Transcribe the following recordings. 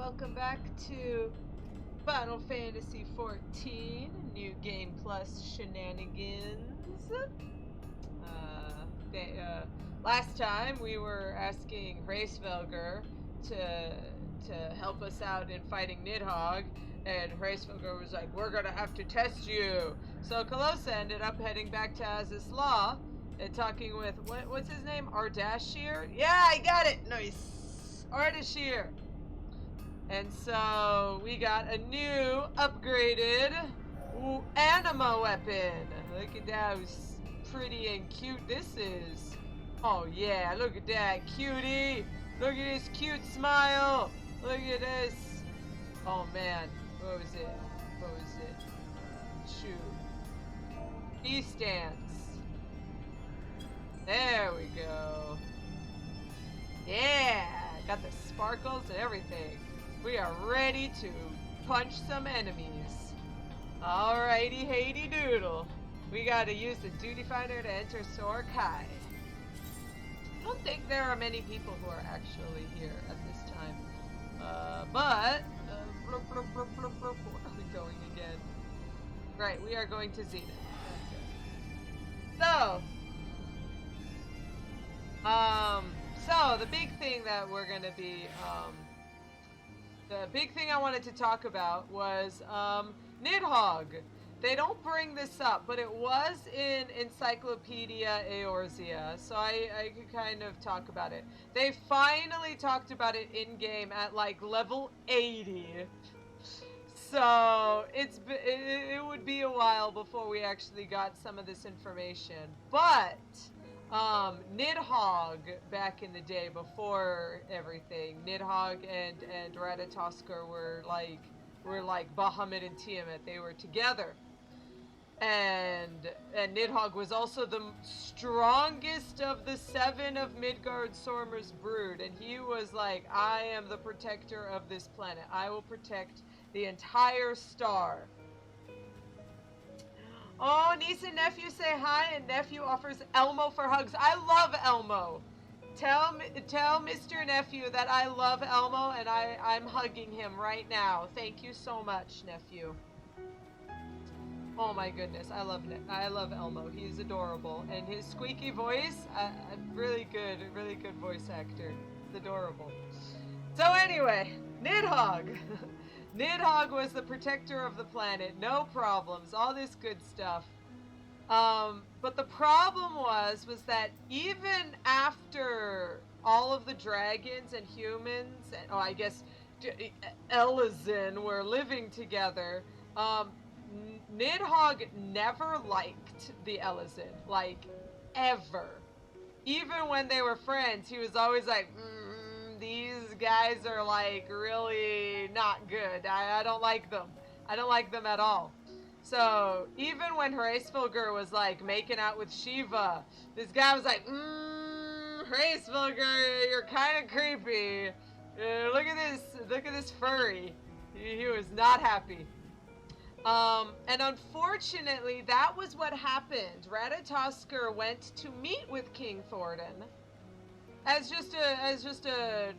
welcome back to Final Fantasy XIV, New Game Plus Shenanigans. Last time we were asking Hraesvalgr to help us out in fighting Nidhogg, and Hraesvalgr was like, "We're gonna have to test you." So Kalosa ended up heading back to Azure Law and talking with what's his name? Ardashir? Yeah, I got it. Nice, Ardashir. And so we got a new upgraded anima weapon. Look at how pretty and cute this is. Oh yeah, look at that cutie. Look at this cute smile. Look at this. Oh man, what was it? Shoot. E-stance. There we go. Yeah, got the sparkles and everything. We are ready to punch some enemies. Alrighty, Haty Doodle. We gotta use the duty finder to enter Sor Kai. I don't think there are many people who are actually here at this time. Where are we going again? Right, we are going to Zenith. That's it. So the big thing that we're gonna be, the big thing I wanted to talk about was Nidhogg. They don't bring this up, but it was in Encyclopedia Eorzea, so I could kind of talk about it. They finally talked about it in-game at like level 80. So it would be a while before we actually got some of this information. But Nidhogg back in the day before everything, Nidhogg and Ratatoskr were like Bahamut and Tiamat. They were together. And Nidhogg was also the strongest of the 7 of Midgard-Sormer's brood, and he was like, I am the protector of this planet. I will protect the entire star. Oh, niece and nephew say hi, and nephew offers Elmo for hugs. I love Elmo. Tell Mr. Nephew that I love Elmo, and I'm hugging him right now. Thank you so much, nephew. Oh my goodness, I love Elmo. He's adorable, and his squeaky voice, really good voice actor. It's adorable. So anyway, Nidhogg. Nidhogg was the protector of the planet, no problems, all this good stuff. But the problem was that even after all of the dragons and humans, and I guess Elizin were living together, Nidhogg never liked the Elizin, like, ever. Even when they were friends, he was always like, these guys are like really not good. I don't like them. I don't like them at all. So even when Hraesvalgr was like making out with Shiva, this guy was like, Hraesvalgr, you're kind of creepy. Look at this furry. He was not happy. And unfortunately, that was what happened. Ratatoskr went to meet with King Thordan as just a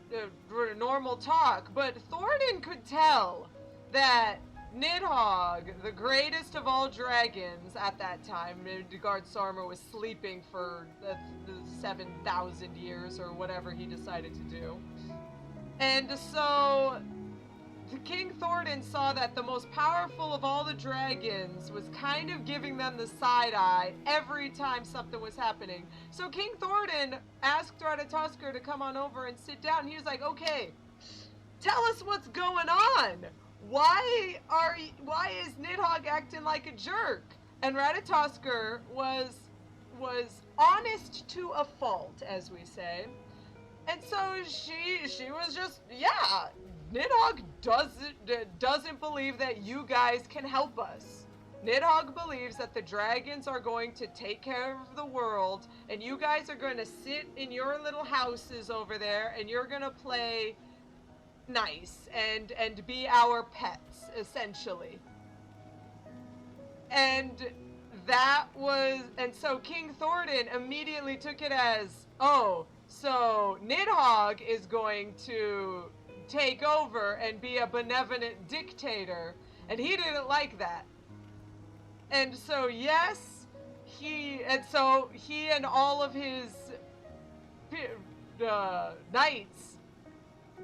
normal talk, but Thordan could tell that Nidhogg, the greatest of all dragons at that time, Midgard-Sormer was sleeping for the 7,000 years or whatever he decided to do. And so King Thordan saw that the most powerful of all the dragons was kind of giving them the side eye every time something was happening. So King Thordan asked Ratatoskr to come on over and sit down. He was like, okay, tell us what's going on. Why is Nidhogg acting like a jerk? And Ratatoskr was honest to a fault, as we say. And so she was just, yeah, Nidhogg doesn't believe that you guys can help us. Nidhogg believes that the dragons are going to take care of the world, and you guys are going to sit in your little houses over there, and you're going to play nice and be our pets, essentially. And so King Thordan immediately took it as, oh, so Nidhogg is going to take over and be a benevolent dictator, and he didn't like that. And so yes, he and all of his knights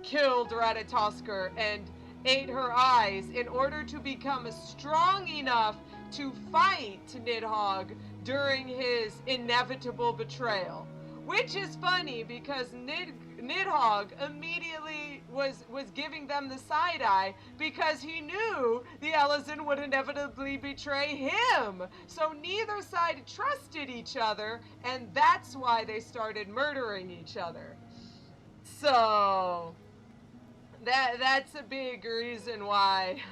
killed Ratatoskr and ate her eyes in order to become strong enough to fight Nidhogg during his inevitable betrayal. Which is funny because Nidhogg immediately was giving them the side eye because he knew the Elezen would inevitably betray him. So neither side trusted each other, and that's why they started murdering each other. So that's a big reason why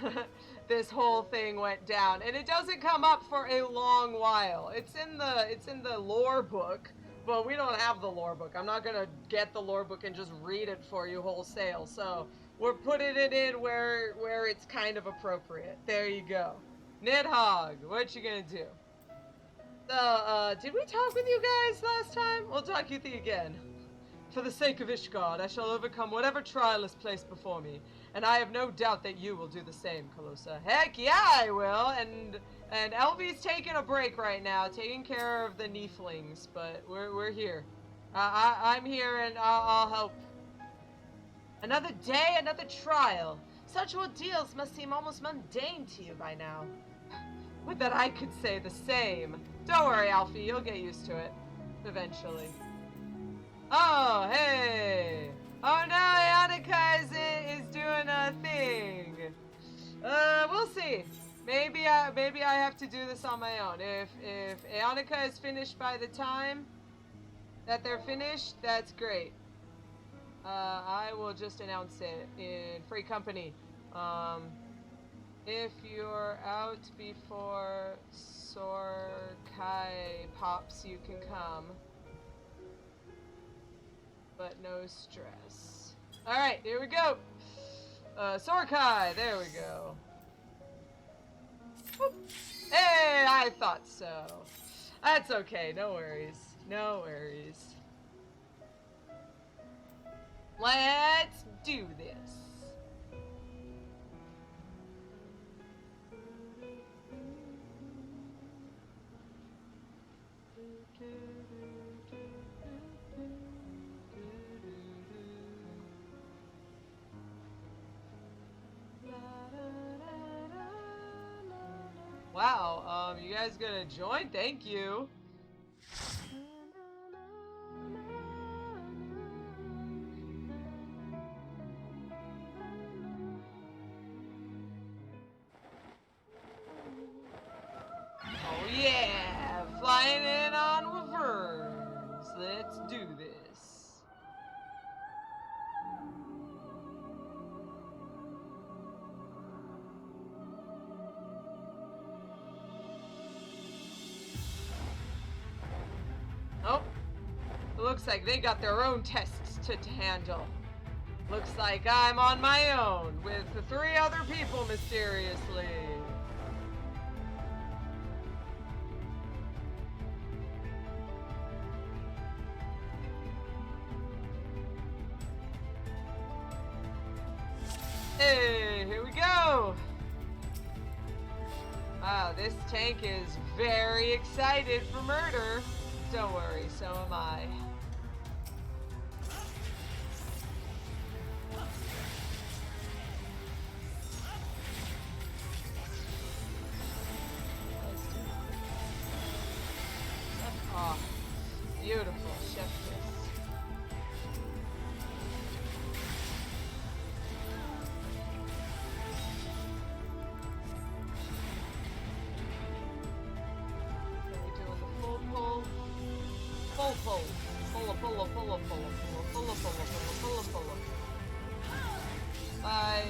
this whole thing went down. And it doesn't come up for a long while. It's in the lore book. Well, we don't have the lore book. I'm not gonna get the lore book and just read it for you wholesale. So we're putting it in where it's kind of appropriate. There you go. Nidhogg, what you gonna do? So, did we talk with you guys last time? We'll talk with you again. For the sake of Ishgard, I shall overcome whatever trial is placed before me, and I have no doubt that you will do the same, Colossa. Heck yeah, I will. And Elvy's taking a break right now, taking care of the Nieflings, but we're here. I'm here, and I'll help. Another day, another trial. Such ordeals must seem almost mundane to you by now. Would that I could say the same. Don't worry, Alfie, you'll get used to it. Eventually. Oh, hey! Oh no, Annika is doing a thing. We'll see. Maybe I have to do this on my own. If Annika is finished by the time that they're finished, that's great. I will just announce it in Free Company. If you're out before Sorkai pops, you can come. But no stress. Alright, here we go. Sorkai, there we go. Whoop. Hey, I thought so. That's okay, no worries. No worries. Let's do this. Wow, you guys gonna join? Thank you. Oh yeah, flying in on reverse. Let's do this. Oh, it looks like they got their own tests to handle. Looks like I'm on my own with the 3 other people mysteriously. Hey, here we go. Wow, this tank is very excited for murder. Don't worry, so am I. Oh, beautiful, chef kiss. So we're doing the full pull. Full pull. Pull. Bye.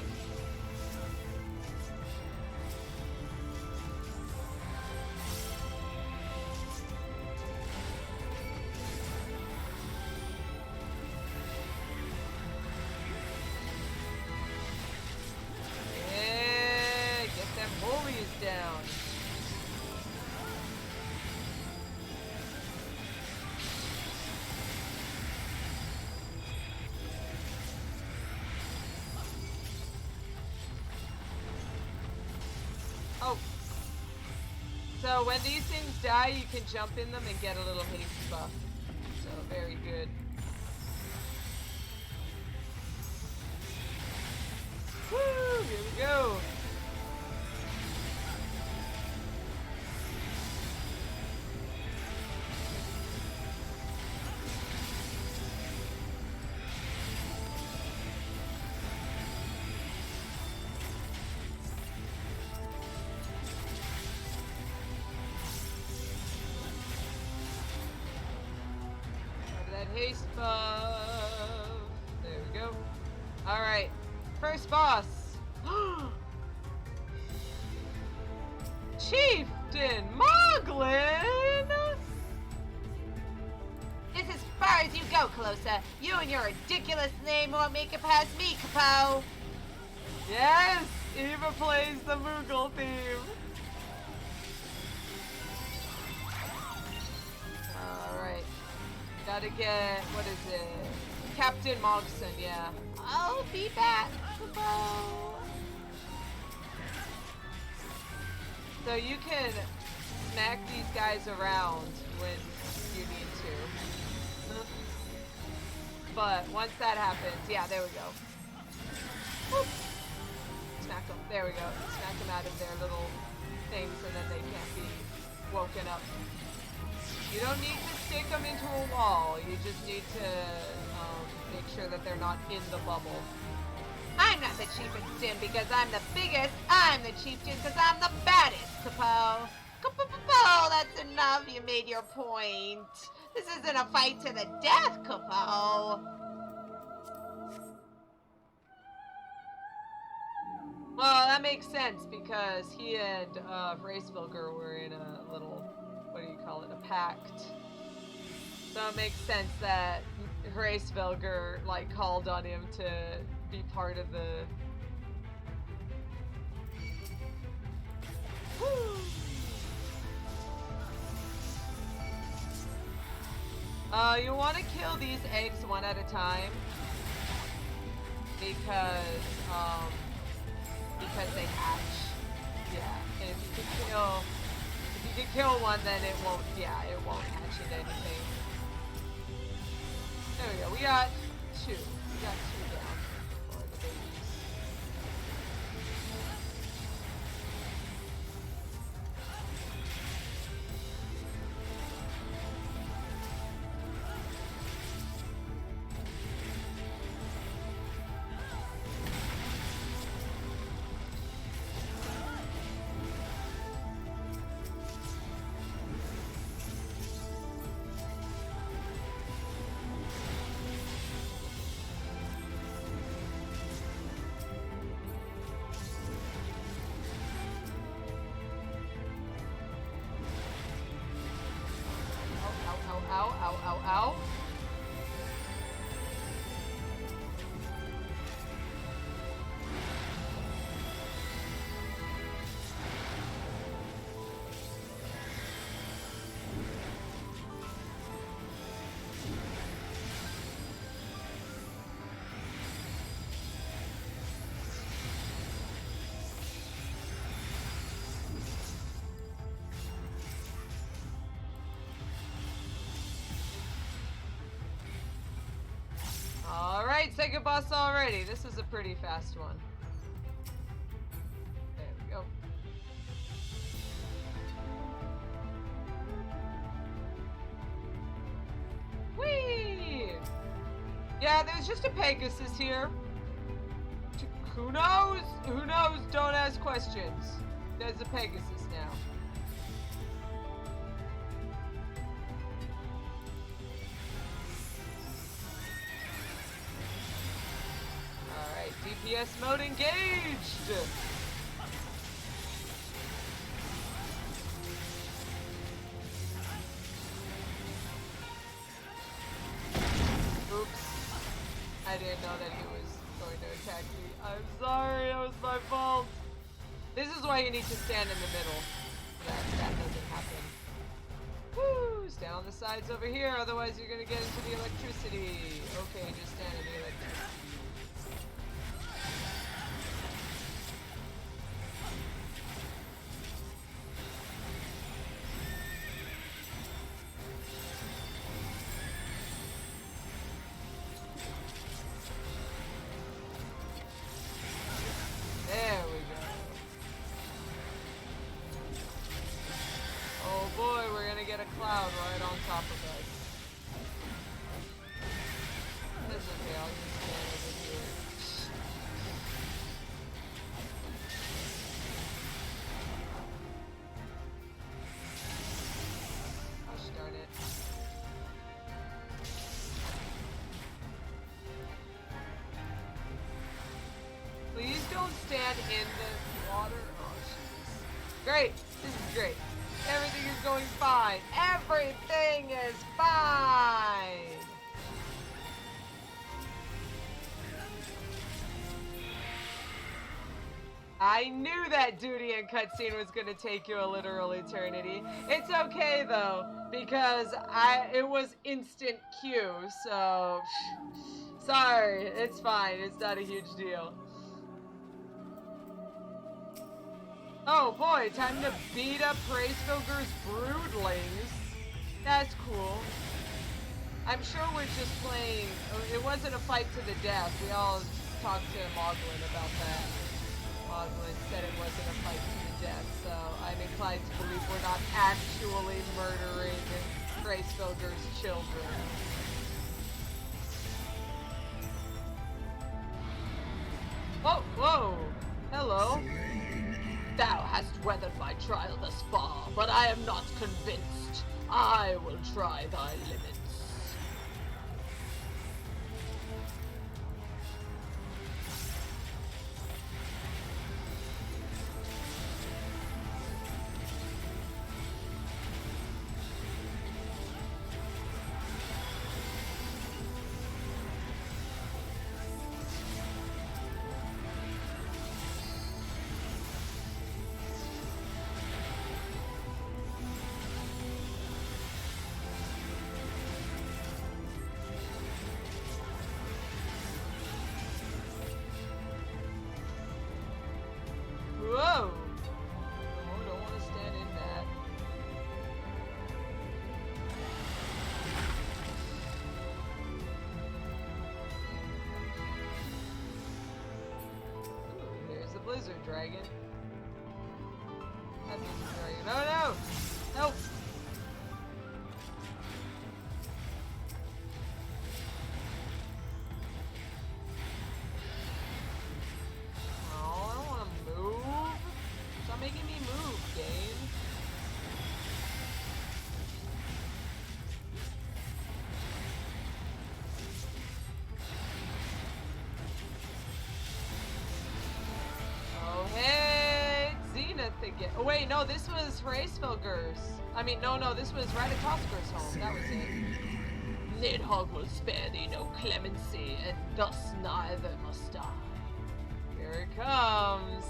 Yeah, get them bullies down. when these things die, you can jump in them and get a little haste buff. So very good. Woo! Here we go. Haste buff. There we go. Alright. First boss. Chieftain Moglin! This is as far as you go, Closa. You and your ridiculous name won't make it past me, Capo. Yes! Eva plays the Moogle theme. Alright. Gotta get, what is it? Captain Mogson, yeah. I'll be back, Capo. So you can smack these guys around when you need to. But once that happens, yeah, there we go. Whoop. Smack them, there we go. Smack them out of their little things and then they can't be woken up. You don't need to stick them into a wall, you just need to make sure that they're not in the bubble. I'm not the chieftain because I'm the biggest. I'm the chieftain because I'm the baddest, Capo. Capo, that's enough. You made your point. This isn't a fight to the death, Capo. Well, that makes sense because he and Hraesvalgr were in a little, what do you call it, a pact. So it makes sense that Hraesvalgr like called on him to be part of the... you want to kill these eggs one at a time because they hatch. Yeah, and if you can kill one, then it won't hatch into anything. There we go. We got two. We got two down for the babies. Ow, ow, ow, ow. Alright, second boss already. This is a pretty fast one. There we go. Whee! Yeah, there's just a Pegasus here. Who knows? Who knows? Don't ask questions. There's a Pegasus now. DPS mode engaged! Oops. I didn't know that he was going to attack me. I'm sorry, that was my fault. This is why you need to stand in the middle. That doesn't happen. Woo! Stand on the sides over here, otherwise you're gonna get into the electricity. Okay, just stand in the electricity. don't stand in the water. Oh, jeez. Great. This is great. Everything is going fine. Everything is fine. I knew that duty and cutscene was gonna take you a literal eternity. It's okay though, because it was instant queue, so sorry, it's fine, it's not a huge deal. Oh boy, time to beat up Hraesvalgr's broodlings. That's cool. I'm sure we're just playing, it wasn't a fight to the death. We all talked to Moglin about that. Moglin said it wasn't a fight to the death, so I'm inclined to believe we're not actually murdering Hraesvalgr's children. Oh, whoa! Hello. Thou hast weathered my trial thus far, but I am not convinced. I will try thy limits. Whoa! Oh, don't want to stand in that. Ooh, there's the Blizzard Dragon. That's a dragon. Oh no! Nope! Making me move, game. Oh, hey, Zenith again. Oh, wait, no, this was Hraesvalgr's. I mean, no, this was Radatoskr's home. That was it. Nidhogg will spare thee no clemency, and thus neither must I. Here it comes.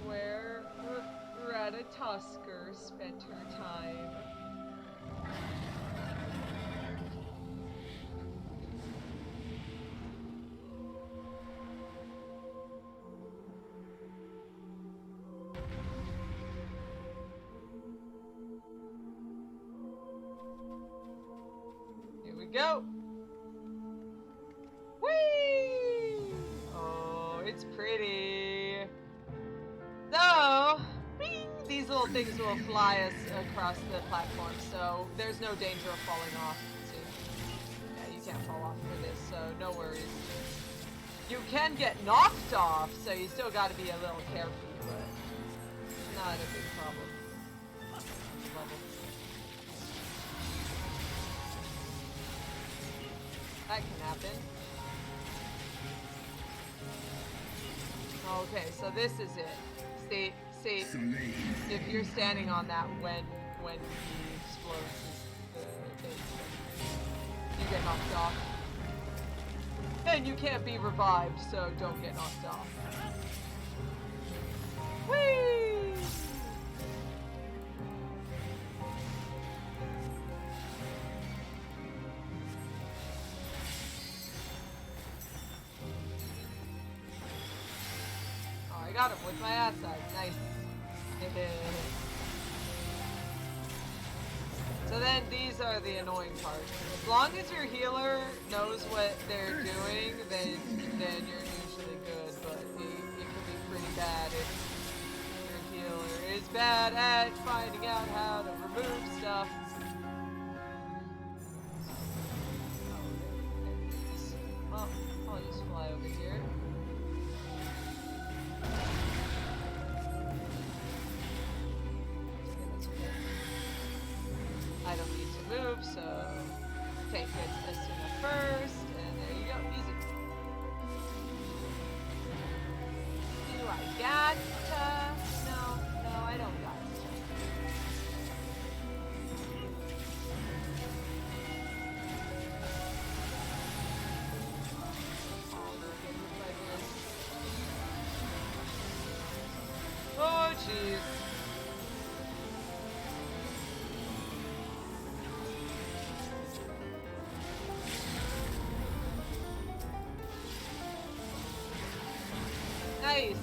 Where Radatoskrr spent her time. Here we go. Whee! Oh, it's pretty. So, these little things will fly us across the platform, so there's no danger of falling off. See? Yeah, you can't fall off for this, so no worries. You can get knocked off, so you still got to be a little careful, but not a big problem. That can happen. Okay, so this is it. See, if you're standing on that when he explodes the thing, you get knocked off. And you can't be revived, so don't get knocked off. Whee! Oh, I got him with my ass side. Nice. So then these are the annoying parts. As long as your healer knows what they're doing, then you're usually good, but it can be pretty bad if your healer is bad at finding out how to remove stuff. Oh, I'll just fly over here. I don't need to move, so take it as soon as first, and there you go, easy. Do I got no, I don't got oh, jeez. Nice.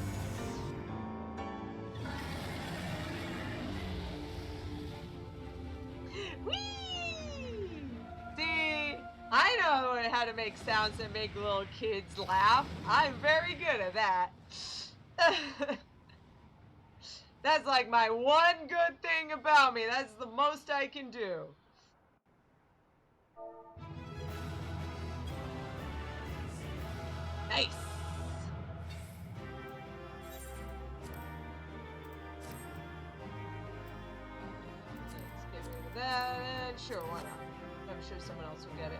Whee! See, I know how to make sounds that make little kids laugh. I'm very good at that. That's like my one good thing about me. That's the most I can do. Nice. Let's get rid of that, and sure, why not? I'm sure someone else will get it.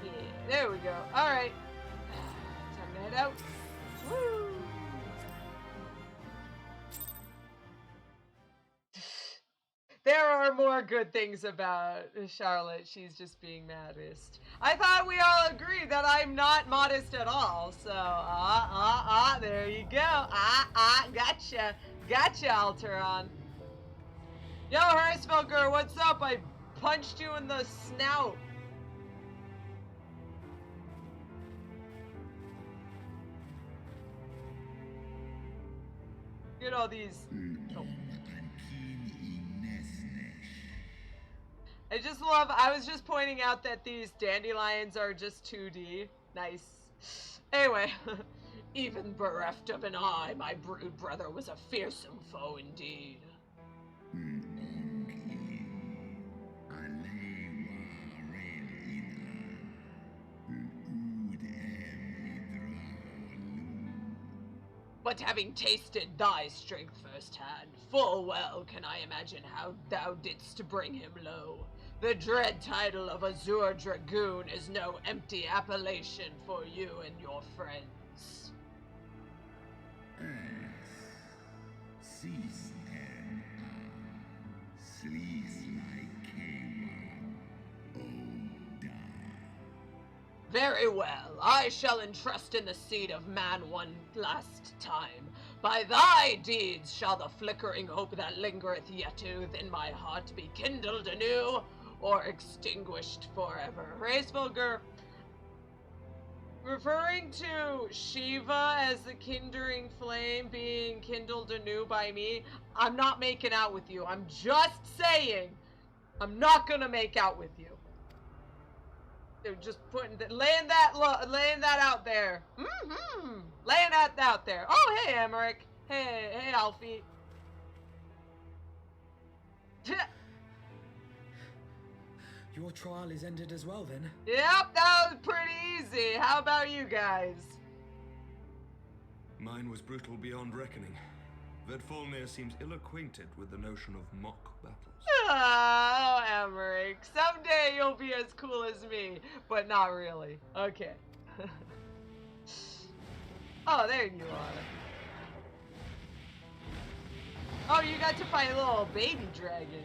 Yeah, there we go. All right. Time to head out. Woo! There are more good things about Charlotte. She's just being modest. I thought we all agreed that I'm not modest at all. So, there you go. Gotcha. Gotcha, Alteron. Yo, Hraesvalgr, what's up? I punched you in the snout. Get all these. Oh. I was just pointing out that these dandelions are just 2D. Nice. Anyway, even bereft of an eye, my brood brother was a fearsome foe indeed. But having tasted thy strength firsthand, full well can I imagine how thou didst bring him low. The dread title of Azure Dragoon is no empty appellation for you and your friends. Very well, I shall entrust in the seed of man one last time. By thy deeds shall the flickering hope that lingereth yet within my heart be kindled anew, or extinguished forever. Hraesvalgr, referring to Shiva as the kindling flame being kindled anew by me, I'm not making out with you. I'm just saying, I'm not gonna make out with you. They're just laying that out there. Laying that out there. Oh, hey, Emmerich. Hey, Alfie. Your trial is ended as well, then? Yep, that was pretty easy. How about you guys? Mine was brutal beyond reckoning. Vedfalnir seems ill-acquainted with the notion of mock battles. Oh, Emmerich. Someday you'll be as cool as me, but not really. Okay. Oh, there you are. Oh, you got to fight little baby dragons.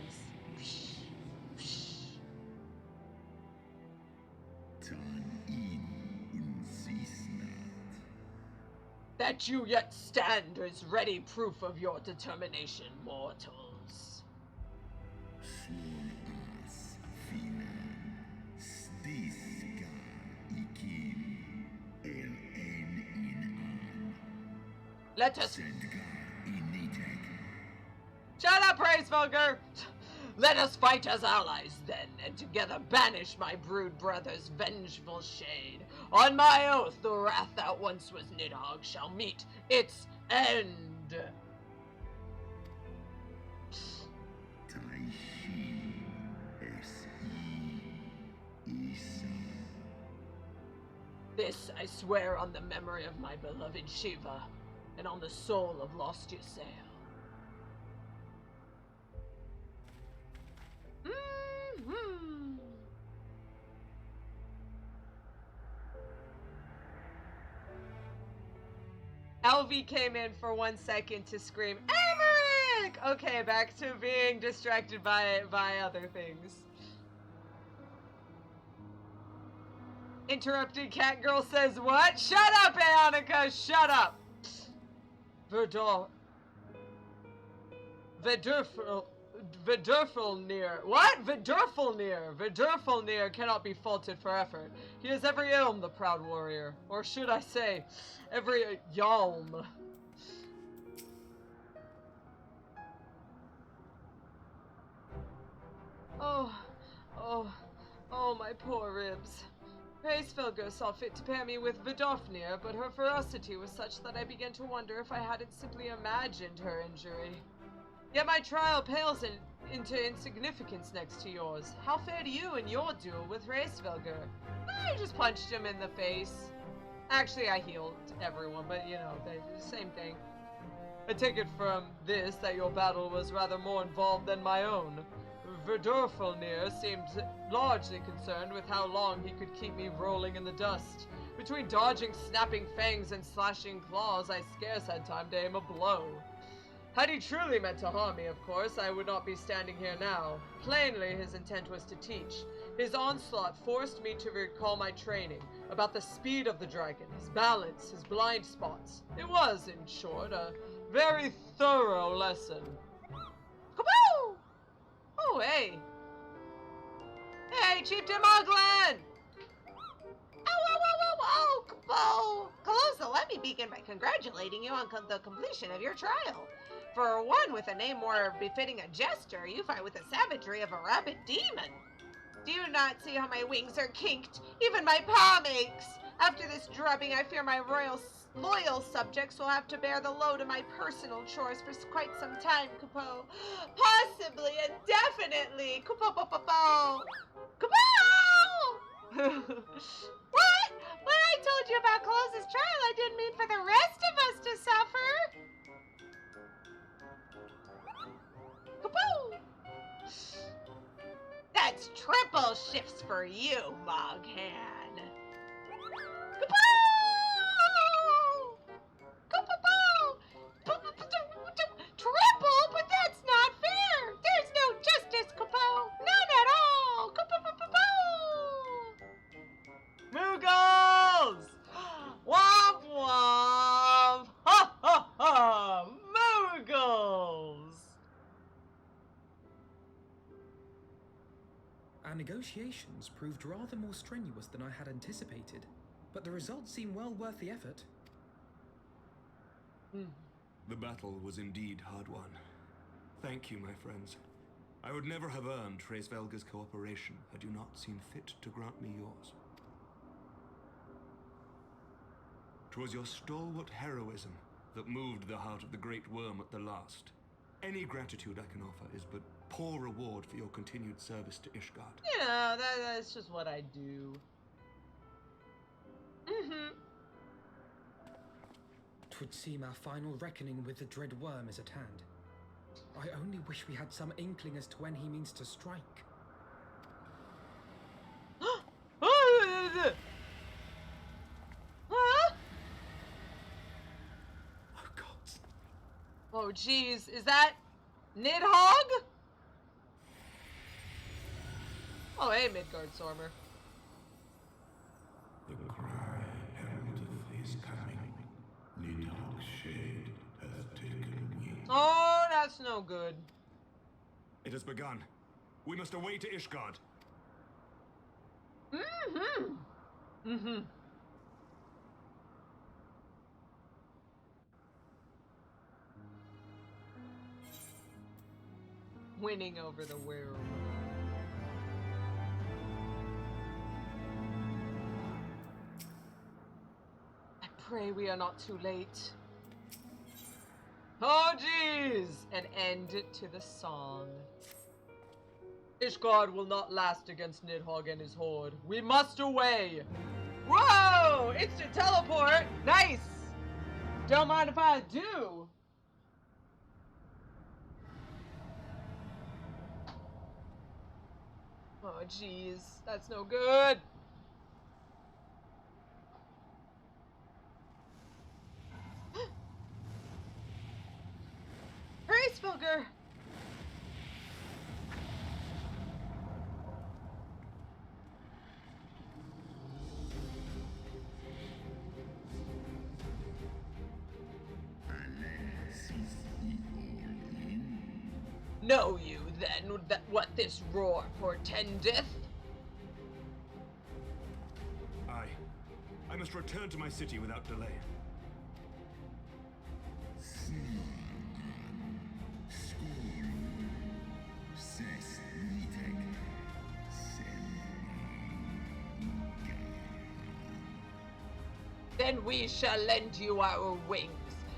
That you yet stand is ready proof of your determination, mortals. Let us... Shut up, Hraesvalgr! Let us fight as allies, then, and together banish my brood brother's vengeful shade. On my oath, the wrath that once was Nidhogg shall meet its end. This I swear on the memory of my beloved Shiva, and on the soul of lost Ysael. Elvy came in for 1 second to scream, Emmerich! Okay, back to being distracted by other things. Interrupted cat girl says what? Shut up, Aonica! Shut up! Vidurfulnir. What? Vidurfulnir. Vidurfulnir cannot be faulted for effort. He has every ilm, the proud warrior. Or should I say, every yalm. Oh, my poor ribs. Hraesvalgr saw fit to pair me with Vidurfnir, but her ferocity was such that I began to wonder if I hadn't simply imagined her injury. Yet my trial pales into insignificance next to yours. How fared you in your duel with Hraesvalgr? I just punched him in the face. Actually, I healed everyone, but you know, the same thing. I take it from this that your battle was rather more involved than my own. Vidurfulnir seemed largely concerned with how long he could keep me rolling in the dust. Between dodging snapping fangs and slashing claws, I scarce had time to aim a blow. Had he truly meant to harm me, of course, I would not be standing here now. Plainly, his intent was to teach. His onslaught forced me to recall my training, about the speed of the dragon, his balance, his blind spots. It was, in short, a very thorough lesson. Kaboo! Oh, hey. Hey, Chieftain Moglen! Oh, Kapo! Colosa, let me begin by congratulating you on the completion of your trial. For one with a name more befitting a jester, you fight with the savagery of a rabid demon. Do you not see how my wings are kinked? Even my palm aches. After this drubbing, I fear my loyal subjects will have to bear the load of my personal chores for quite some time, Kapo. Possibly and definitely. Kapo. What? When I told you about Colosa's trial, I didn't mean for the rest of us to suffer. Kapo! That's triple shifts for you, Moghan. Kapo! Triple? But that's not fair! There's no justice, Kapo! None at all! Moogles! Womp womp! Ha ha ha! Moogles! Our negotiations proved rather more strenuous than I had anticipated, but the results seem well worth the effort. The battle was indeed hard won. Thank you, my friends. I would never have earned Hraesvalgr's cooperation had you not seen fit to grant me yours. 'Twas your stalwart heroism that moved the heart of the Great Worm at the last. Any gratitude I can offer is but poor reward for your continued service to Ishgard. You know, that's just what I do. Twould seem our final reckoning with the dread worm is at hand. I only wish we had some inkling as to when he means to strike. Huh? Oh, gods. Oh, jeez. Is that Nidhogg? Oh, hey, Midgard-Stormer. The cry heraldeth his coming. Nidhogg's shade hath taken wing. Oh, that's no good. It has begun. We must away to Ishgard. Winning over the werewolf. I pray we are not too late. Oh, jeez! An end to the song. Ishgard will not last against Nidhogg and his horde. We must away! Whoa! Instant teleport! Nice! Don't mind if I do! Oh, jeez. That's no good. Know you, then, that what this roar portendeth? Aye. I must return to my city without delay. Then we shall lend you our wings.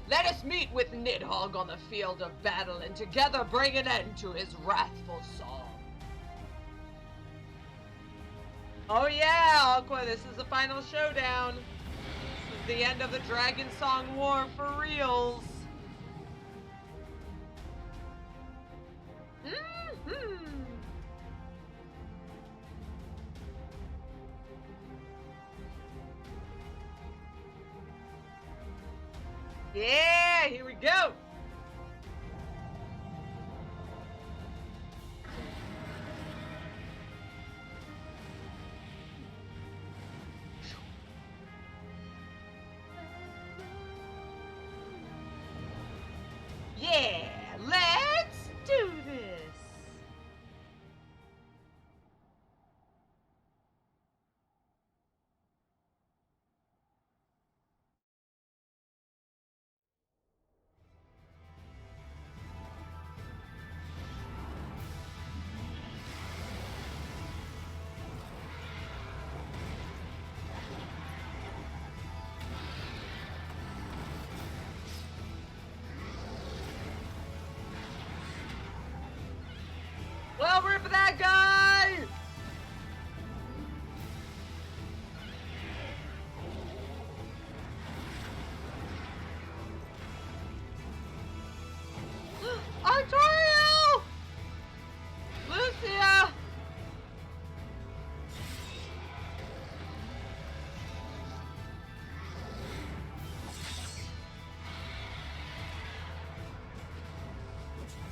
Let us meet with Nidhogg on the field of battle, and together bring an end to his wrathful song. Oh yeah, Aqua, this is the final showdown. This is the end of the Dragon Song War for reals. Yeah, here we go. Yeah, let's do this. Well, rip that guy! Artorial! Lucia!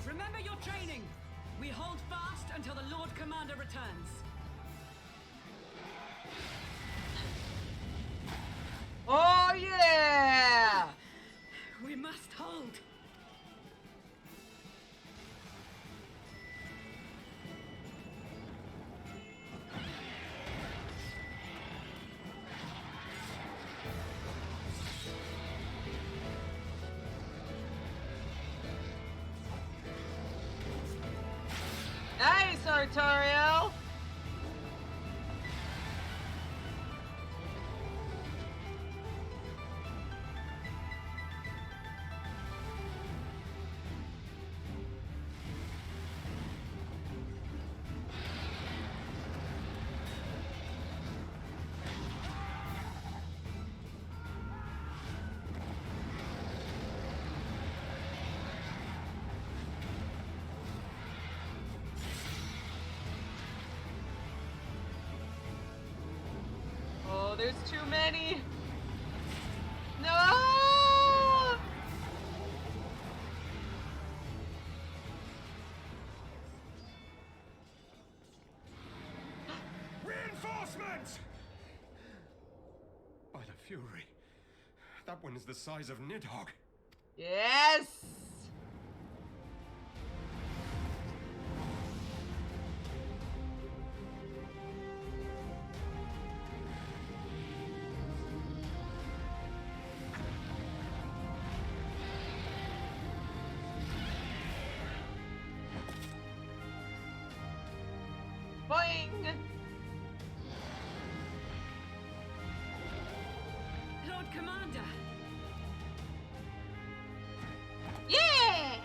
Remember your training! We hold fast until the Lord Commander returns. Oh yeah! We must hold. Nice, Artorial! Oh, there's too many. No! Reinforcements! By the Fury. That one is the size of Nidhogg. Yes! Boing! Lord Commander! Yeah!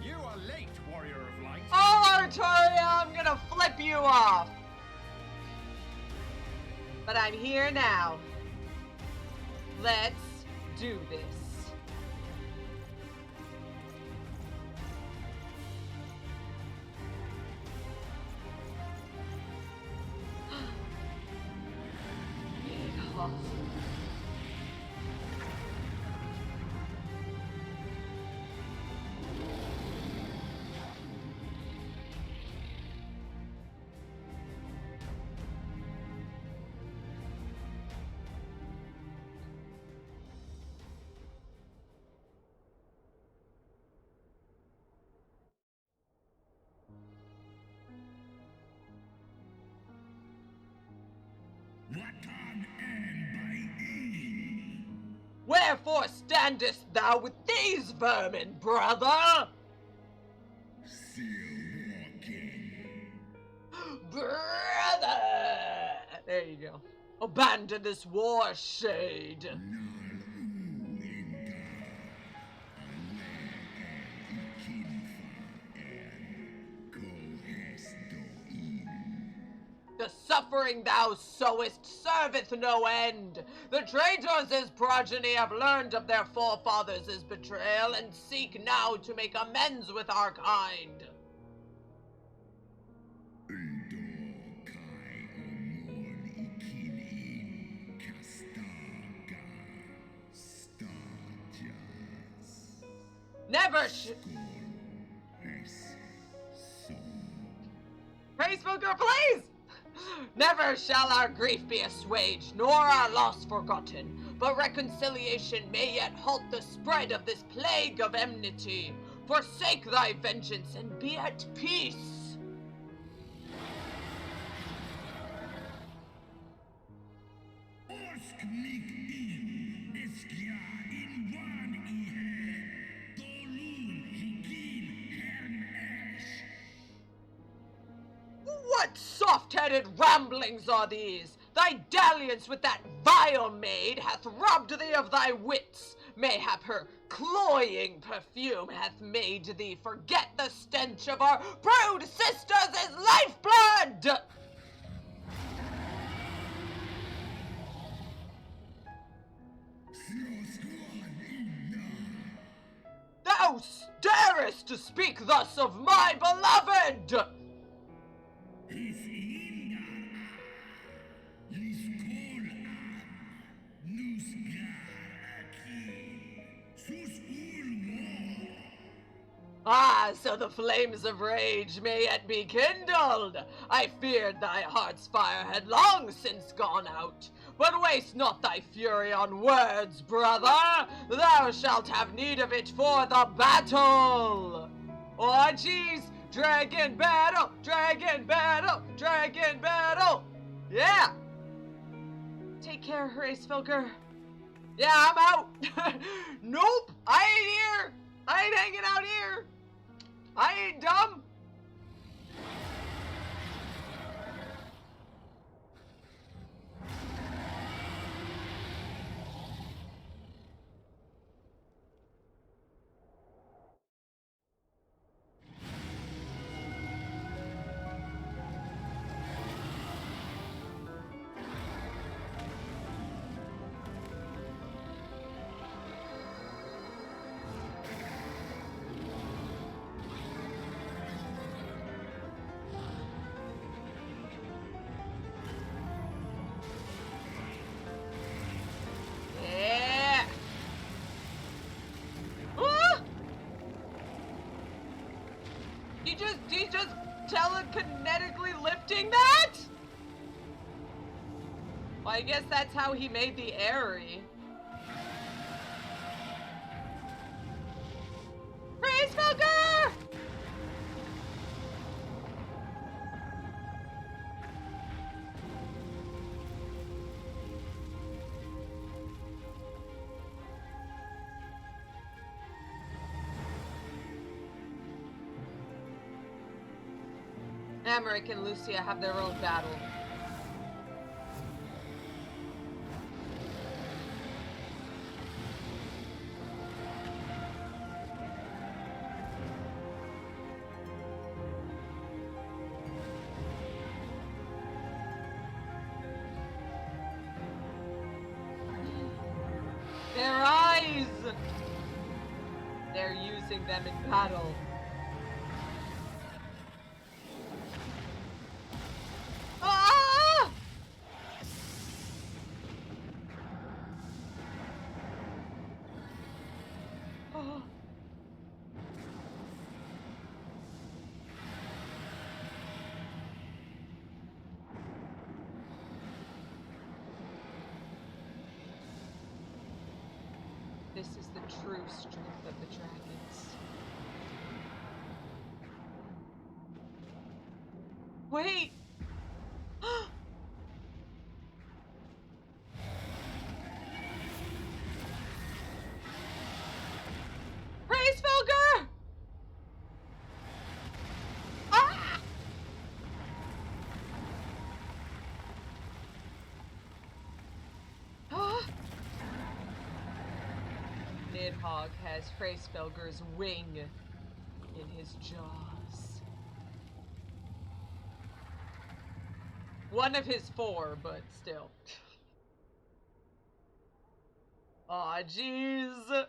You are late, Warrior of Light. Oh, Artoria, I'm gonna flip you off! But I'm here now. Let's do this. Nidhogg. Wherefore standest thou with these vermin, brother? Still walking. Brother! There you go. Abandon this war, Shade. The suffering thou sowest serveth no end. The traitors his progeny have learned of their forefathers' betrayal and seek now to make amends with our kind. Never Hraesvalgr, please! Never shall our grief be assuaged, nor our loss forgotten, but reconciliation may yet halt the spread of this plague of enmity. Forsake thy vengeance and be at peace. What soft-headed ramblings are these? Thy dalliance with that vile maid hath robbed thee of thy wits. Mayhap her cloying perfume hath made thee forget the stench of our brood sisters' lifeblood! Thou darest to speak thus of my beloved! Ah, so the flames of rage may yet be kindled. I feared thy heart's fire had long since gone out. But waste not thy fury on words, brother. Thou shalt have need of it for the battle. Oh, jeez. Dragon battle, dragon battle, dragon battle. Yeah. Take care, Hraesvalgr. Yeah, I'm out. Nope, I ain't here. I ain't hanging out here. I ain't dumb. He just telekinetically lifting that? Well, I guess that's how he made the Airy. Hraesvalgr! Amaric and Lucia have their own battle. Their eyes! They're using them in battle. This is the true strength of the dragons. Wait! Nidhogg has Hraesvalgr's wing in his jaws. One of his 4, but still. Aw, jeez.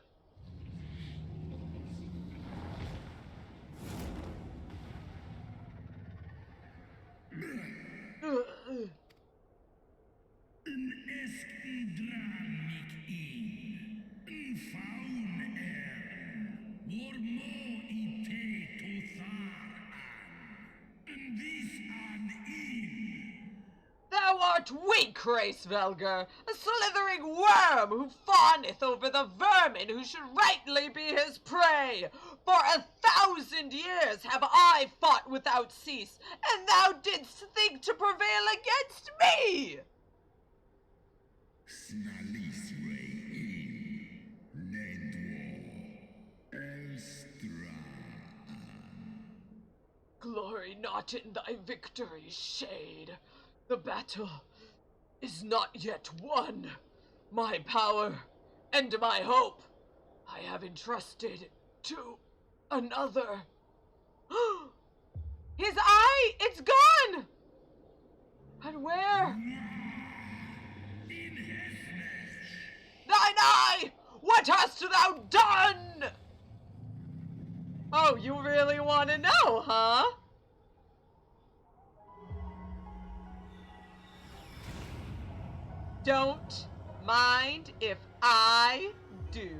Thou art weak, Hraesvalgr, a slithering worm who fawneth over the vermin who should rightly be his prey. For 1,000 years have I fought without cease, and thou didst think to prevail against me! Glory not in thy victory, Shade. The battle is not yet won. My power and my hope I have entrusted to another. His eye! It's gone! And where? Thine eye! What hast thou done? Oh, you really want to know, huh? Don't mind if I do.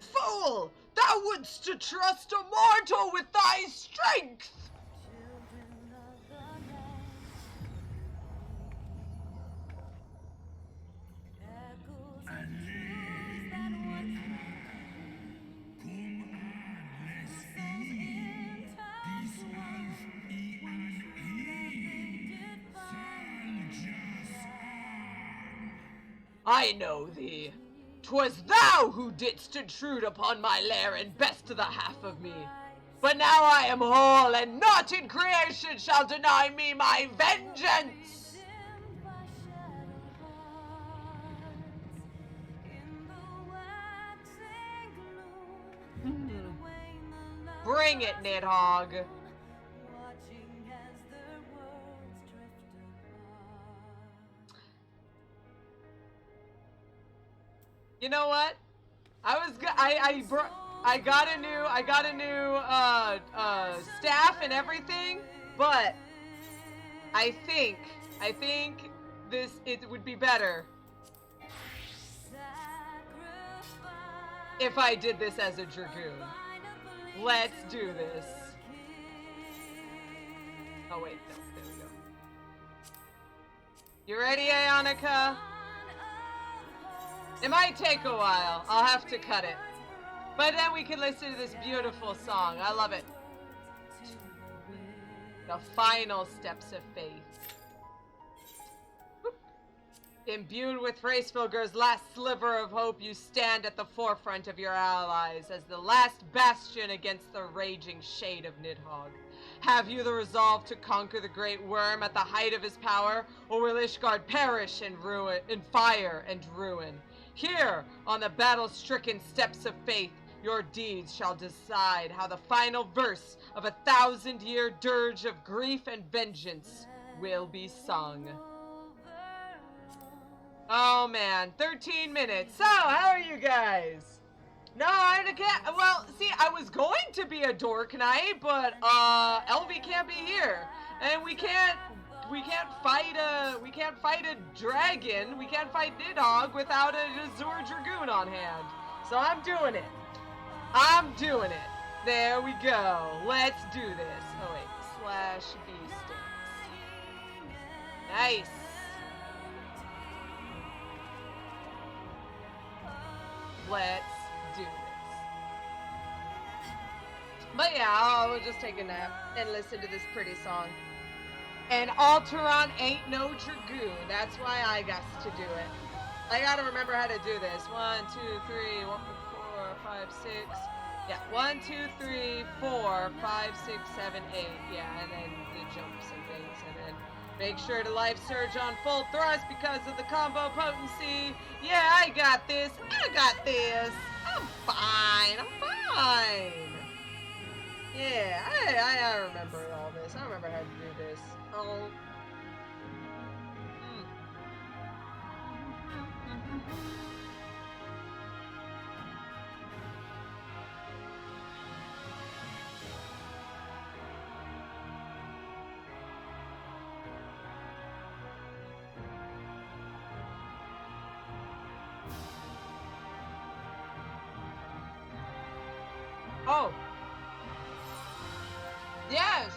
Fool! Thou wouldst to trust a mortal with thy strength! I know thee. 'Twas thou who didst intrude upon my lair and best the half of me. But now I am whole, and naught in creation shall deny me my vengeance! Bring it, Nidhogg. You know what? I got a new staff and everything, but I think it would be better if I did this as a Dragoon. Let's do this. Oh wait, no, there we go. You ready, Ionica? It might take a while. I'll have to cut it. But then we can listen to this beautiful song. I love it. The final steps of faith. Whoop. Imbued with Hraesvalgr's last sliver of hope, you stand at the forefront of your allies as the last bastion against the raging shade of Nidhogg. Have you the resolve to conquer the great worm at the height of his power, or will Ishgard perish in fire and ruin? Here, on the battle-stricken steps of faith, your deeds shall decide how the final verse of a 1,000-year dirge of grief and vengeance will be sung. Oh man, 13 minutes. So, how are you guys? No, I can't. Well, see, I was going to be a dork knight, but Elvy can't be here, and we can't fight a dragon. We can't fight Nidhogg without an Azure Dragoon on hand. So I'm doing it. There we go. Let's do this. Oh wait, /B sticks. Nice. Let's do this. But yeah, I'll just take a nap and listen to this pretty song. And Alteron ain't no Dragoon. That's why I got to do it. I gotta remember how to do this. 1, 2, 3, 4, 5, 6. Yeah, 1, 2, 3, 4, 5, 6, 7, 8. Yeah, and then the jumps and things, and then make sure to life surge on full thrust because of the combo potency. Yeah, I got this. I got this. I'm fine. I'm fine. Yeah, I remember all this. I remember how to do this. Oh. Oh. Yes.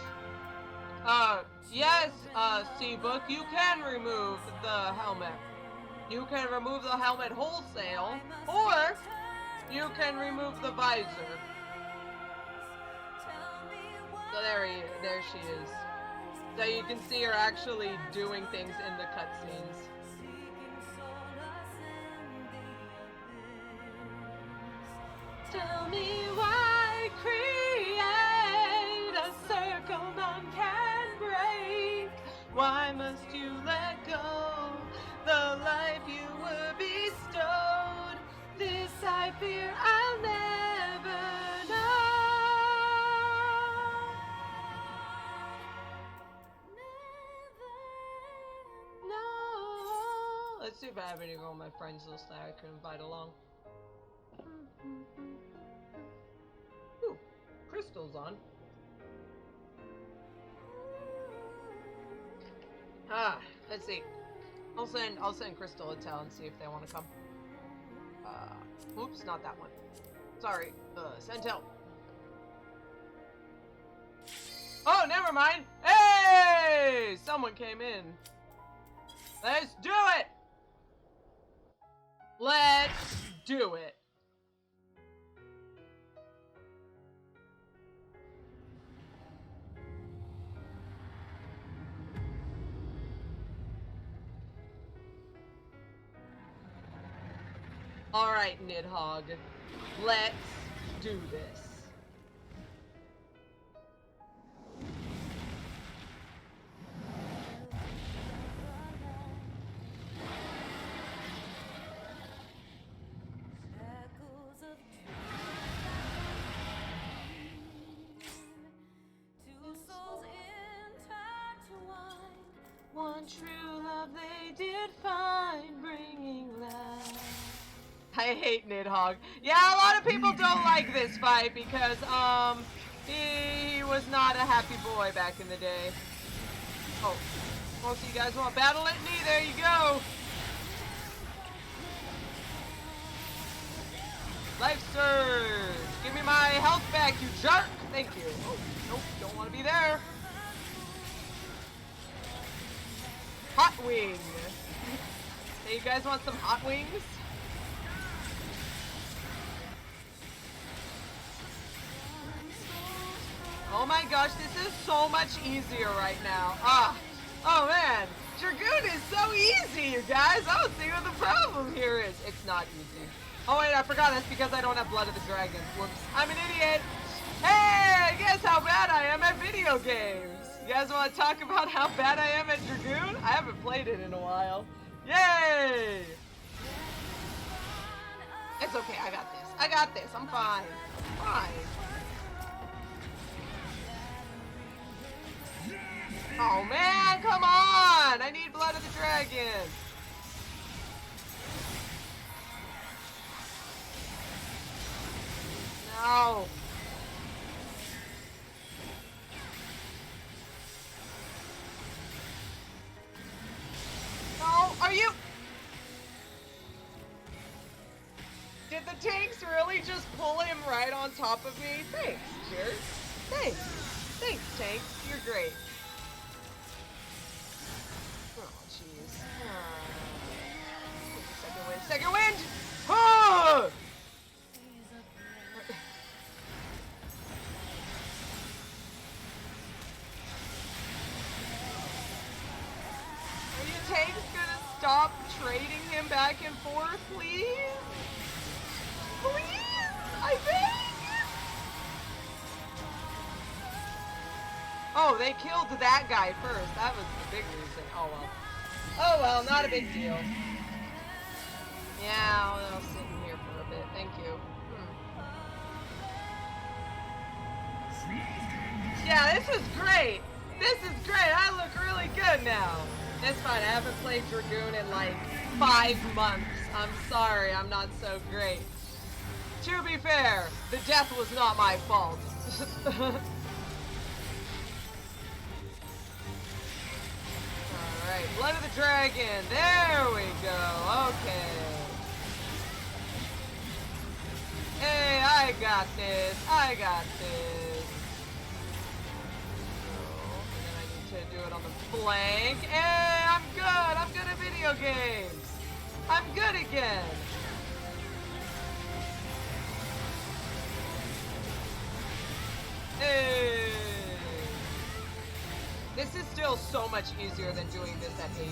Yes, Seabook, you can remove the helmet. You can remove the helmet wholesale, or you can remove the visor. So there she is. So you can see her actually doing things in the cutscenes. Tell me why create a circle none can break? Why must you let go the life you were bestowed? This I fear I'll never know. Let's see if I have any on my friends list that I can invite along. Ooh, Crystal's on. Let's see. I'll send Crystal a tell and see if they want to come. Oops, not that one. Sorry. Send tell. Oh, never mind. Hey, someone came in. Let's do it. Let's do it. Alright, Nidhogg. Let's do this. One true love they did find, bringing life. I hate Nidhogg. Yeah, a lot of people don't like this fight because, he was not a happy boy back in the day. Oh, most of you guys want battle at me? There you go. Life surge. Give me my health back, you jerk. Thank you. Oh, nope, don't want to be there. Hot wing. Hey, you guys want some hot wings? Oh my gosh, this is so much easier right now. Oh man, Dragoon is so easy, you guys. I don't see what the problem here is. It's not easy. Oh wait, I forgot. That's because I don't have Blood of the Dragon. Whoops, I'm an idiot. Hey, guess how bad I am at video games. You guys want to talk about how bad I am at Dragoon? I haven't played it in a while. Yay! It's okay, I got this. I got this. I'm fine. I'm fine. Oh man, come on! I need Blood of the Dragon. No. No, are you? Did the tanks really just pull him right on top of me? Thanks, jerk. Thanks. Thanks, tanks. You're great. Oh, jeez. Second wind. Second wind! Oh! Are you tanks gonna stop trading him back and 4, please? Please? I beg? Oh, they killed that guy first. That was the big reason. Oh well. Oh well, not a big deal. Yeah, I'll sit in here for a bit. Thank you. Yeah, this is great. This is great. I look really good now. It's fine. I haven't played Dragoon in like 5 months. I'm sorry. I'm not so great. To be fair, the death was not my fault. Alright, Blood of the Dragon. There we go. Okay. Hey, I got this. I got this. And then I need to do it on the flank. Hey, I'm good. I'm good at video games. I'm good again. Hey. This is still so much easier than doing this at 80.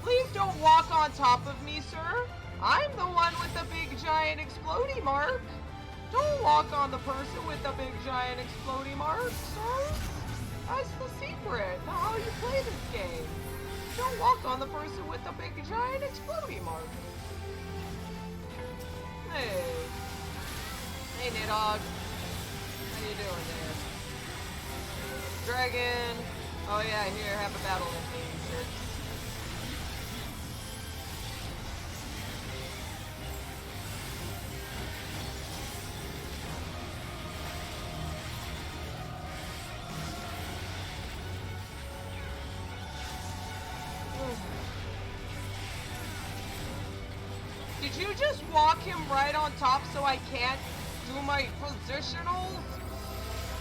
Please don't walk on top of me, sir. I'm the one with the big giant explodey mark. Don't walk on the person with the big giant explodey mark, sir. That's the secret to how you play this game. Don't walk on the person with the big giant explodey mark. Hey. Hey, Nidhogg. How you doing there? Dragon. Oh yeah, here, have a battle with me, sir. Did you just walk him right on top so I can't do my positionals?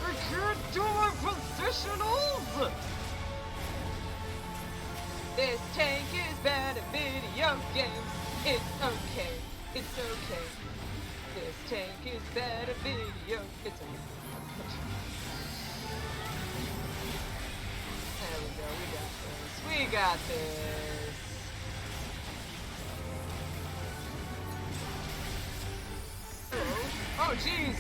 I can't do my positionals! This tank is bad at video games. It's okay. It's okay. This tank is bad at video. It's okay. There we go. We got this. We got this. Oh, jeez.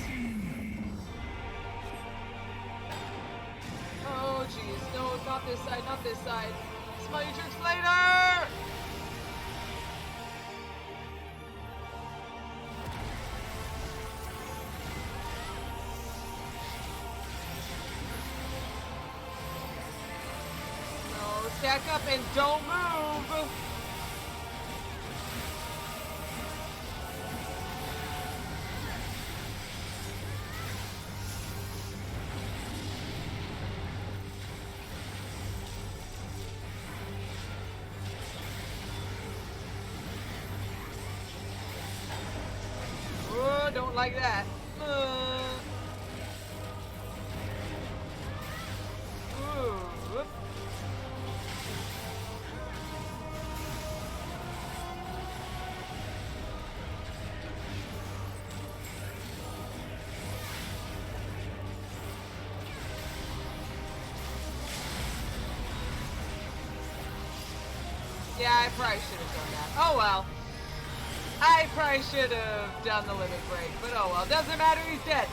Oh, jeez. No, not this side, not this side. Smell your tricks later! No, stack up and don't move! Don't like that. Ooh. Yeah, I probably should have done that. Oh well. I probably should have done the limit break, but oh well. Doesn't matter, he's dead.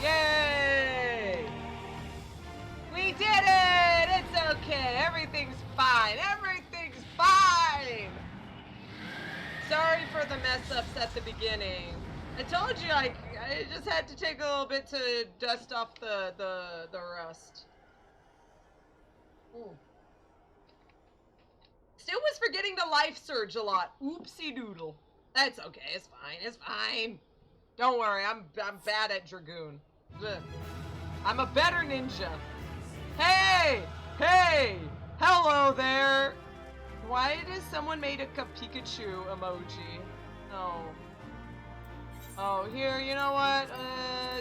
Yay! We did it! It's okay. Everything's fine. Everything's fine! Sorry for the mess-ups at the beginning. I told you I just had to take a little bit to dust off the rust. Ooh. Still was forgetting to life surge a lot. Oopsie doodle. That's okay, it's fine, it's fine. Don't worry, I'm bad at Dragoon. Ugh. I'm a better ninja. Hey! Hey! Hello there! Why does someone made a Pikachu emoji? Oh. Oh, here, you know what?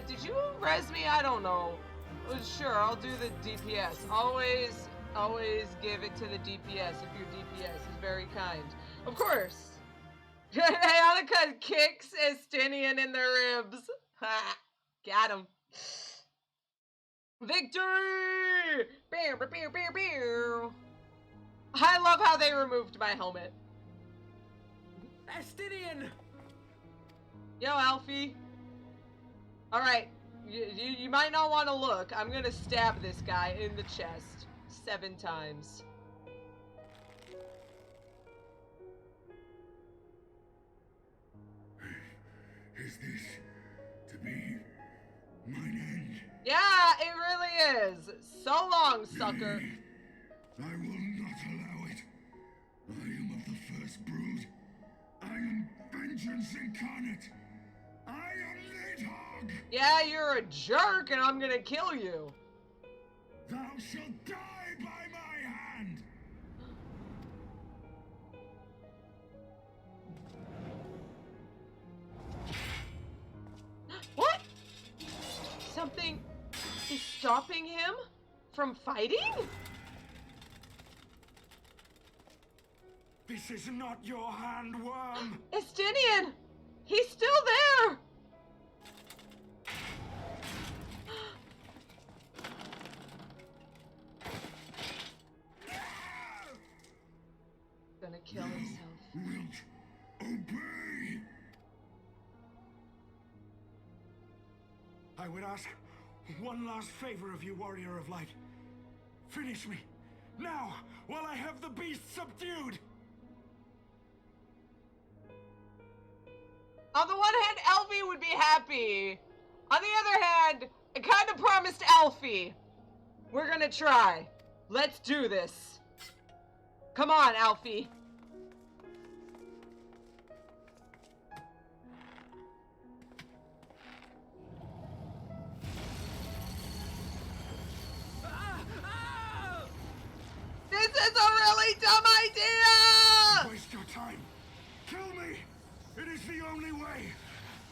Did you res me? I don't know. Sure, I'll do the DPS. Always give it to the DPS if your DPS is very kind. Of course! Hayanika kicks Estinian in the ribs. Ha! Got him. Victory! Beow, beow, beow, beow. I love how they removed my helmet. Estinian! Yo, Alfie. Alright, you might not want to look. I'm gonna stab this guy in the chest 7 times. Is this to be mine end? Yeah, it really is. So long, sucker. I will not allow it. I am of the first brood. I am vengeance incarnate. I am Nidhogg. Yeah, you're a jerk, and I'm gonna kill you. Thou shalt die by my hand. What? Something is stopping him from fighting? This is not your hand, worm! Estinian! He's still there! Gonna kill himself. Wilt obey. I would ask one last favor of you, Warrior of Light. Finish me, now, while I have the beast subdued! On the one hand, Elvy would be happy. On the other hand, I kind of promised Alfie. We're gonna try. Let's do this. Come on, Alfie. This is a really dumb idea! Waste your time. Kill me! It is the only way.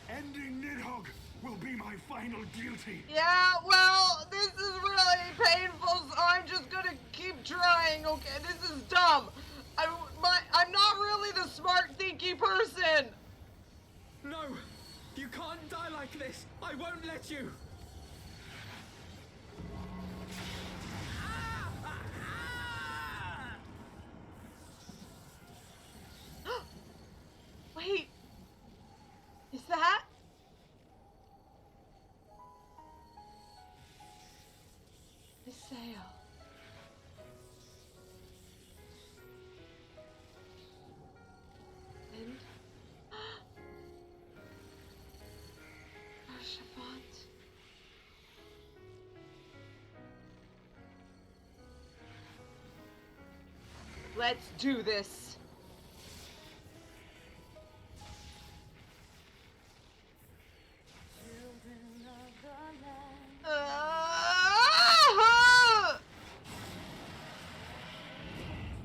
Ending Nidhogg will be my final duty. Yeah, well, this is really painful, so I'm just gonna keep trying, okay? This is dumb. I'm not really the smart, thinky person. No! You can't die like this! I won't let you! Wait. Is that? The sail. And Archivant. Let's do this.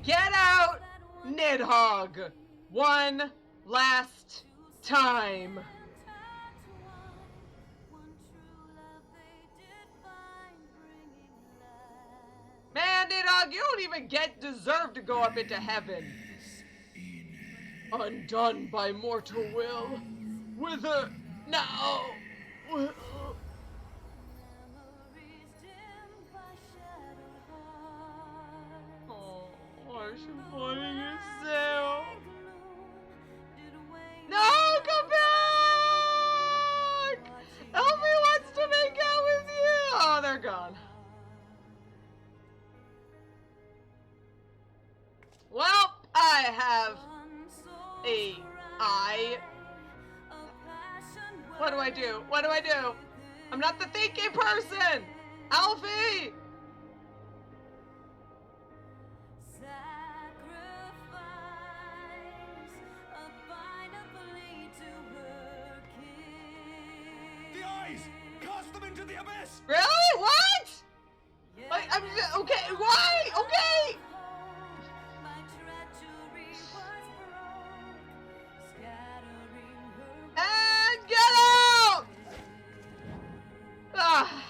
Get out, Nidhogg! One last time. Man, Nidhogg, you don't even deserve to go up into heaven. Undone by mortal will. Wither now. Archivant yourself. No, come back! Elvy wants to make out with you. Oh, they're gone. Well, I have a eye. What do I do? What do I do? I'm not the thinking person. Alfie! Cast them into the abyss! Really? What? I'm okay. Why? Okay. And get out! Ah.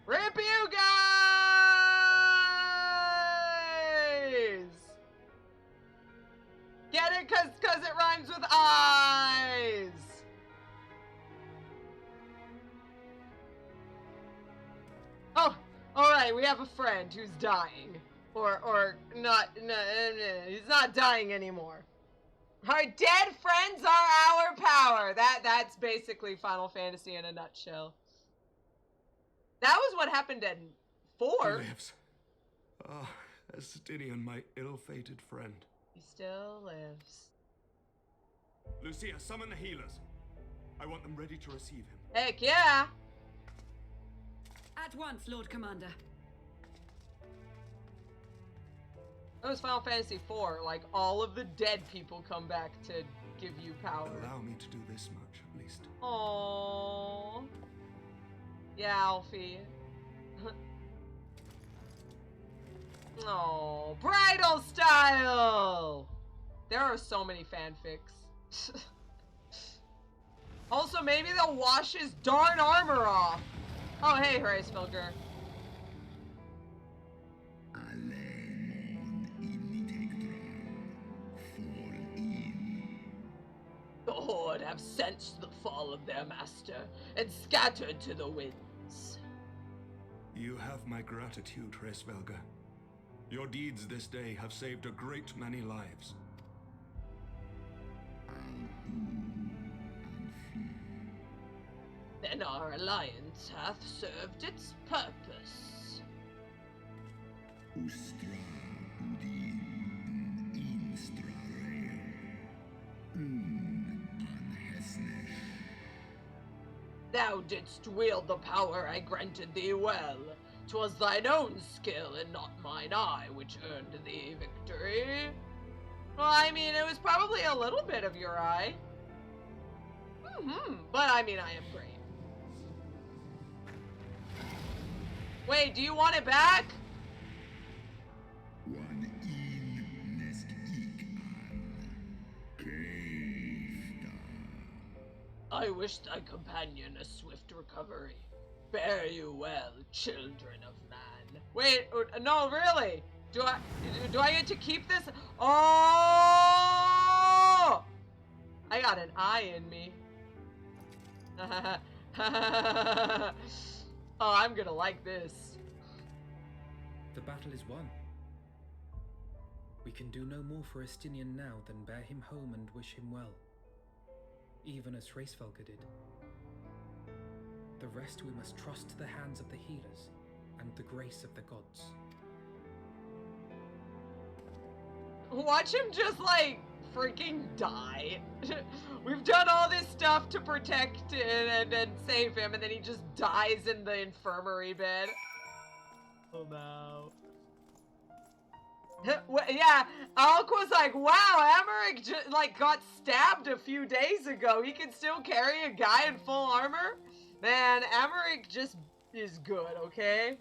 Rip you guys! Get it? Cause it rhymes with eyes. Oh, alright, we have a friend who's dying. Or not, no, he's not dying anymore. Our dead friends are our power. That's basically Final Fantasy in a nutshell. That was what happened in 4. He lives. Ah, Estinian, my ill-fated friend. He still lives. Lucia, summon the healers. I want them ready to receive him. Heck yeah! At once, Lord Commander. That was Final Fantasy 4. Like, all of the dead people come back to give you power. Allow me to do this much, at least. Aww. Yeah, Alfie. Oh, bridal style! There are so many fanfics. Also, maybe they'll wash his darn armor off. Oh, hey, Hraesvalgr. The Horde have sensed the fall of their master and scattered to the winds. You have my gratitude, Hraesvalgr. Your deeds this day have saved a great many lives. Then our alliance hath served its purpose. Thou didst wield the power I granted thee well. 'Twas thine own skill and not mine eye which earned thee victory. Well, I mean, it was probably a little bit of your eye. But I mean, I am great. Wait, do you want it back? I wish thy companion a swift recovery. Fare you well, children of man. Wait, no, really? Do I get to keep this? Oh! I got an eye in me. Oh, I'm gonna like this. The battle is won. We can do no more for Estinian now than bear him home and wish him well. Even as Hraesvalgr did. The rest we must trust to the hands of the healers and the grace of the gods. Watch him just like freaking die. We've done all this stuff to protect and save him, and then he just dies in the infirmary bed. Oh no. Yeah, Alk was like, wow, Emmerich got stabbed a few days ago. He can still carry a guy in full armor? Man, Emmerich just is good, okay?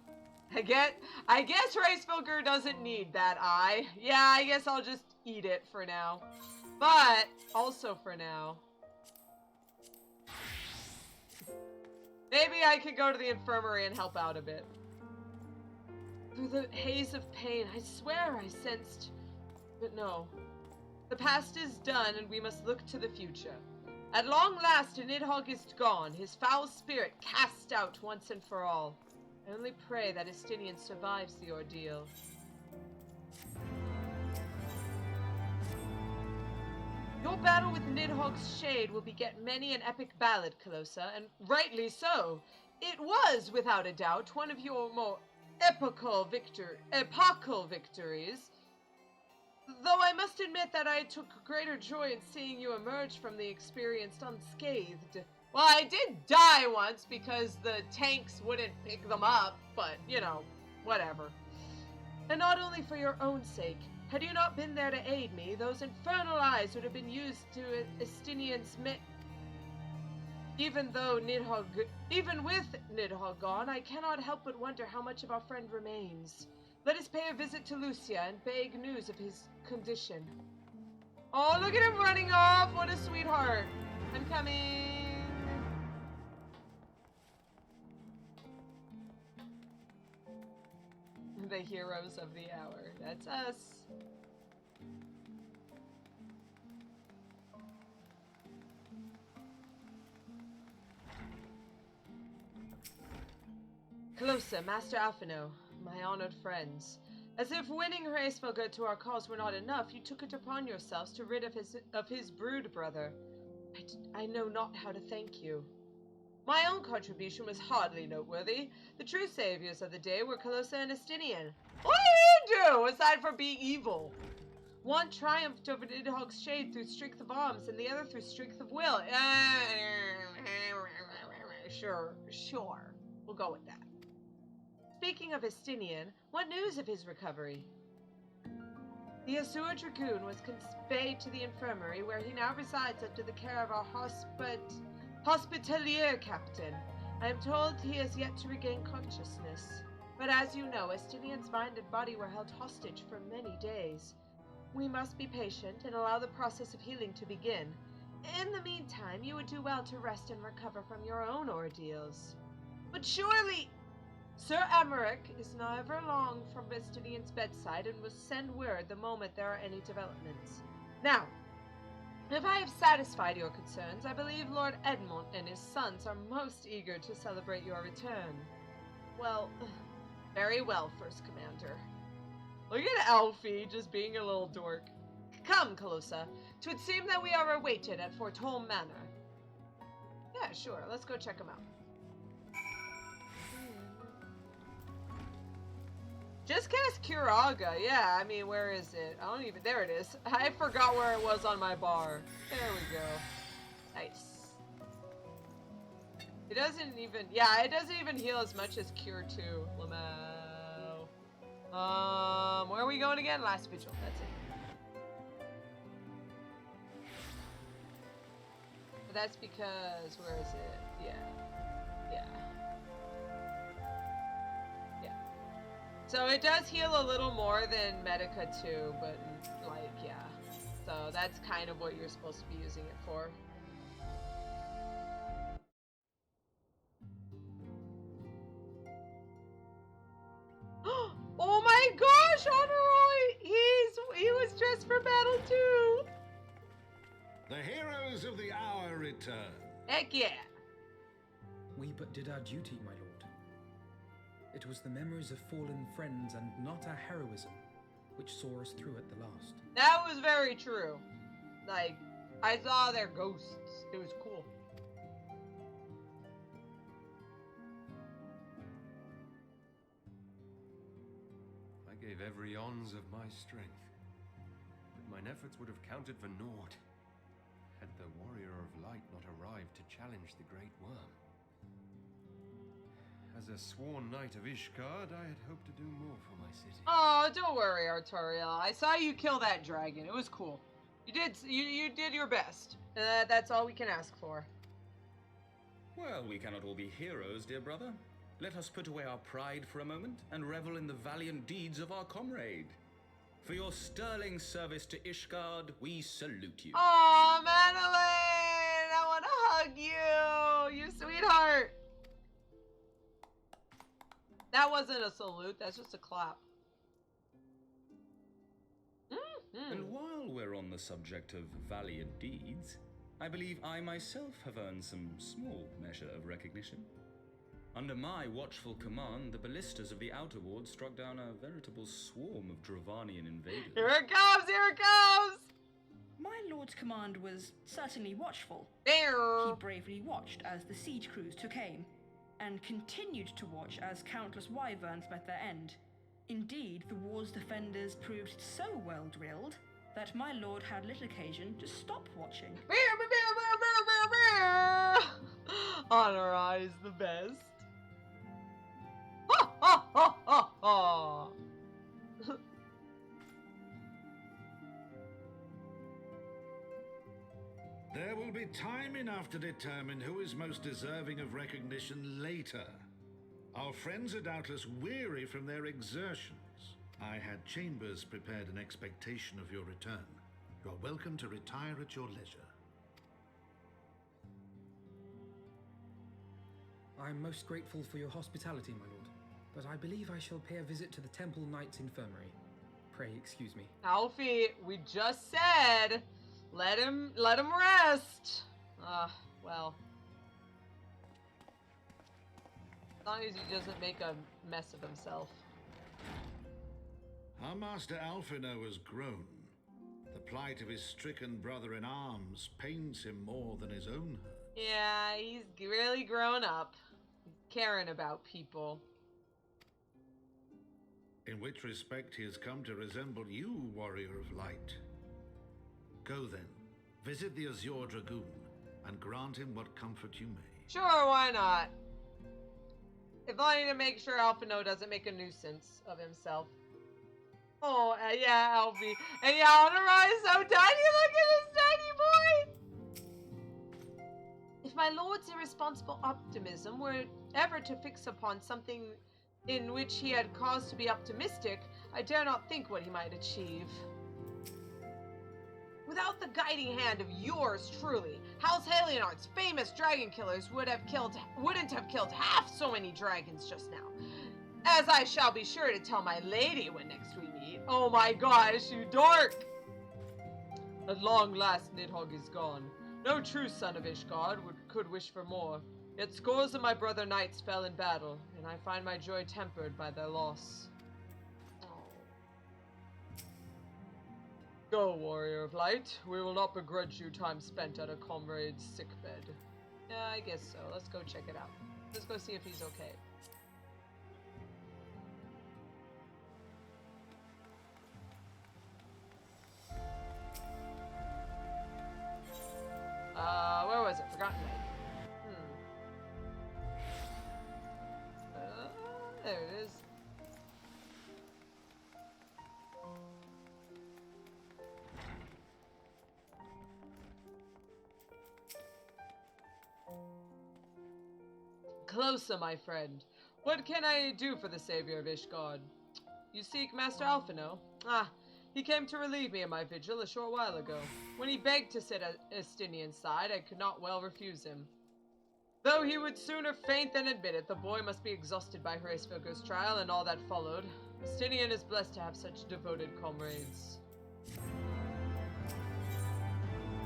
I guess Hraesvalgr doesn't need that eye. Yeah, I guess I'll just eat it for now. But, also for now. Maybe I could go to the infirmary and help out a bit. Through the haze of pain, I swear I sensed... But no. The past is done, and we must look to the future. At long last, Nidhogg is gone, his foul spirit cast out once and for all. I only pray that Estinian survives the ordeal. Your battle with Nidhogg's shade will beget many an epic ballad, Calosa, and rightly so. It was, without a doubt, one of your more epochal victories. Though I must admit that I took greater joy in seeing you emerge from the experience unscathed. Well, I did die once because the tanks wouldn't pick them up, but, you know, whatever. And not only for your own sake. Had you not been there to aid me, those infernal eyes would have been used to Estinian's Even with Nidhogg gone, I cannot help but wonder how much of our friend remains. Let us pay a visit to Lucia and beg news of his condition. Oh, look at him running off! What a sweetheart! I'm coming! The heroes of the hour. That's us. Closa, Master Alphino, my honored friends. As if winning Hraesvalgr to our cause were not enough, you took it upon yourselves to rid of his brood brother. I know not how to thank you. My own contribution was hardly noteworthy. The true saviors of the day were Colossa and Estinian. What did you do, aside from being evil? One triumphed over Nidhogg's shade through strength of arms, and the other through strength of will. Sure. We'll go with that. Speaking of Estinian, what news of his recovery? The Azure Dragoon was conveyed to the infirmary, where he now resides under the care of our hospitalier captain. I am told he has yet to regain consciousness. But as you know, Estinian's mind and body were held hostage for many days. We must be patient and allow the process of healing to begin. In the meantime, you would do well to rest and recover from your own ordeals. But surely... Sir Emmerich is never long from Estinian's bedside and will send word the moment there are any developments. Now, if I have satisfied your concerns, I believe Lord Edmund and his sons are most eager to celebrate your return. Well, very well, First Commander. Look at Elvy just being a little dork. Come, Colossa. 'Twould seem that we are awaited at Fortolme Manor. Yeah, sure. Let's go check them out. Just cast Curaga. Yeah, I mean, where is it? I don't even... There it is. I forgot where it was on my bar. There we go. Nice. It doesn't even... Yeah, it doesn't even heal as much as Cure 2. Lamau. Where are we going again? Last vigil. That's it. But that's because... Where is it? Yeah. So it does heal a little more than Medica too, but like, yeah. So that's kind of what you're supposed to be using it for. Oh my gosh, Honoroi! He was dressed for battle too! The heroes of the hour return. Heck yeah! We but did our duty, my lord. It was the memories of fallen friends and not our heroism which saw us through at the last. That was very true. Like, I saw their ghosts. It was cool. I gave every ounce of my strength, but mine efforts would have counted for naught had the Warrior of Light not arrived to challenge the Great Worm. As a sworn knight of Ishgard, I had hoped to do more for my city. Oh, don't worry, Artoriel. I saw you kill that dragon. It was cool. You did your best. That's all we can ask for. Well, we cannot all be heroes, dear brother. Let us put away our pride for a moment and revel in the valiant deeds of our comrade. For your sterling service to Ishgard, we salute you. Aw, Madeline! I want to hug you! You sweetheart! That wasn't a salute, that's just a clap. And while we're on the subject of valiant deeds, I believe I myself have earned some small measure of recognition. Under my watchful command, the ballistas of the Outer Ward struck down a veritable swarm of Dravanian invaders. Here it comes! Here it comes! My lord's command was certainly watchful. There! He bravely watched as the siege crews took aim, and continued to watch as countless wyverns met their end. Indeed, the ward's defenders proved so well drilled that my lord had little occasion to stop watching. Honor Eye is the best. Ha ha ha ha ha! There will be time enough to determine who is most deserving of recognition later. Our friends are doubtless weary from their exertions. I had chambers prepared in expectation of your return. You are welcome to retire at your leisure. I am most grateful for your hospitality, my lord, but I believe I shall pay a visit to the Temple Knight's Infirmary. Pray excuse me. Alfie, we just said, let him rest. Well. As long as he doesn't make a mess of himself. Our master Alphino has grown. The plight of his stricken brother-in-arms pains him more than his own hurt. Yeah, he's really grown up. He's caring about people. In which respect he has come to resemble you, warrior of light. Go then, visit the Azure Dragoon, and grant him what comfort you may. Sure, why not? If only to make sure Alphino doesn't make a nuisance of himself. Oh, yeah, Elvy. And Yalnara is so tiny. Look at this tiny boy. If my lord's irresponsible optimism were ever to fix upon something in which he had cause to be optimistic, I dare not think what he might achieve. Without the guiding hand of yours truly, House Halienart's famous dragon killers wouldn't have killed half so many dragons just now. As I shall be sure to tell my lady when next we meet. Oh my gosh, you dork! At long last, Nidhogg is gone. No true son of Ishgard could wish for more. Yet scores of my brother knights fell in battle, and I find my joy tempered by their loss. Go, warrior of light. We will not begrudge you time spent at a comrade's sickbed. Yeah, I guess so. Let's go check it out. Let's go see if he's okay. Where was it? Forgotten Night. There it is. Closer, my friend. What can I do for the savior of Ishgard? You seek Master Alphino? Ah, he came to relieve me of my vigil a short while ago. When he begged to sit at Estinian's side, I could not well refuse him. Though he would sooner faint than admit it, the boy must be exhausted by Hraesvalgr's trial and all that followed. Estinian is blessed to have such devoted comrades.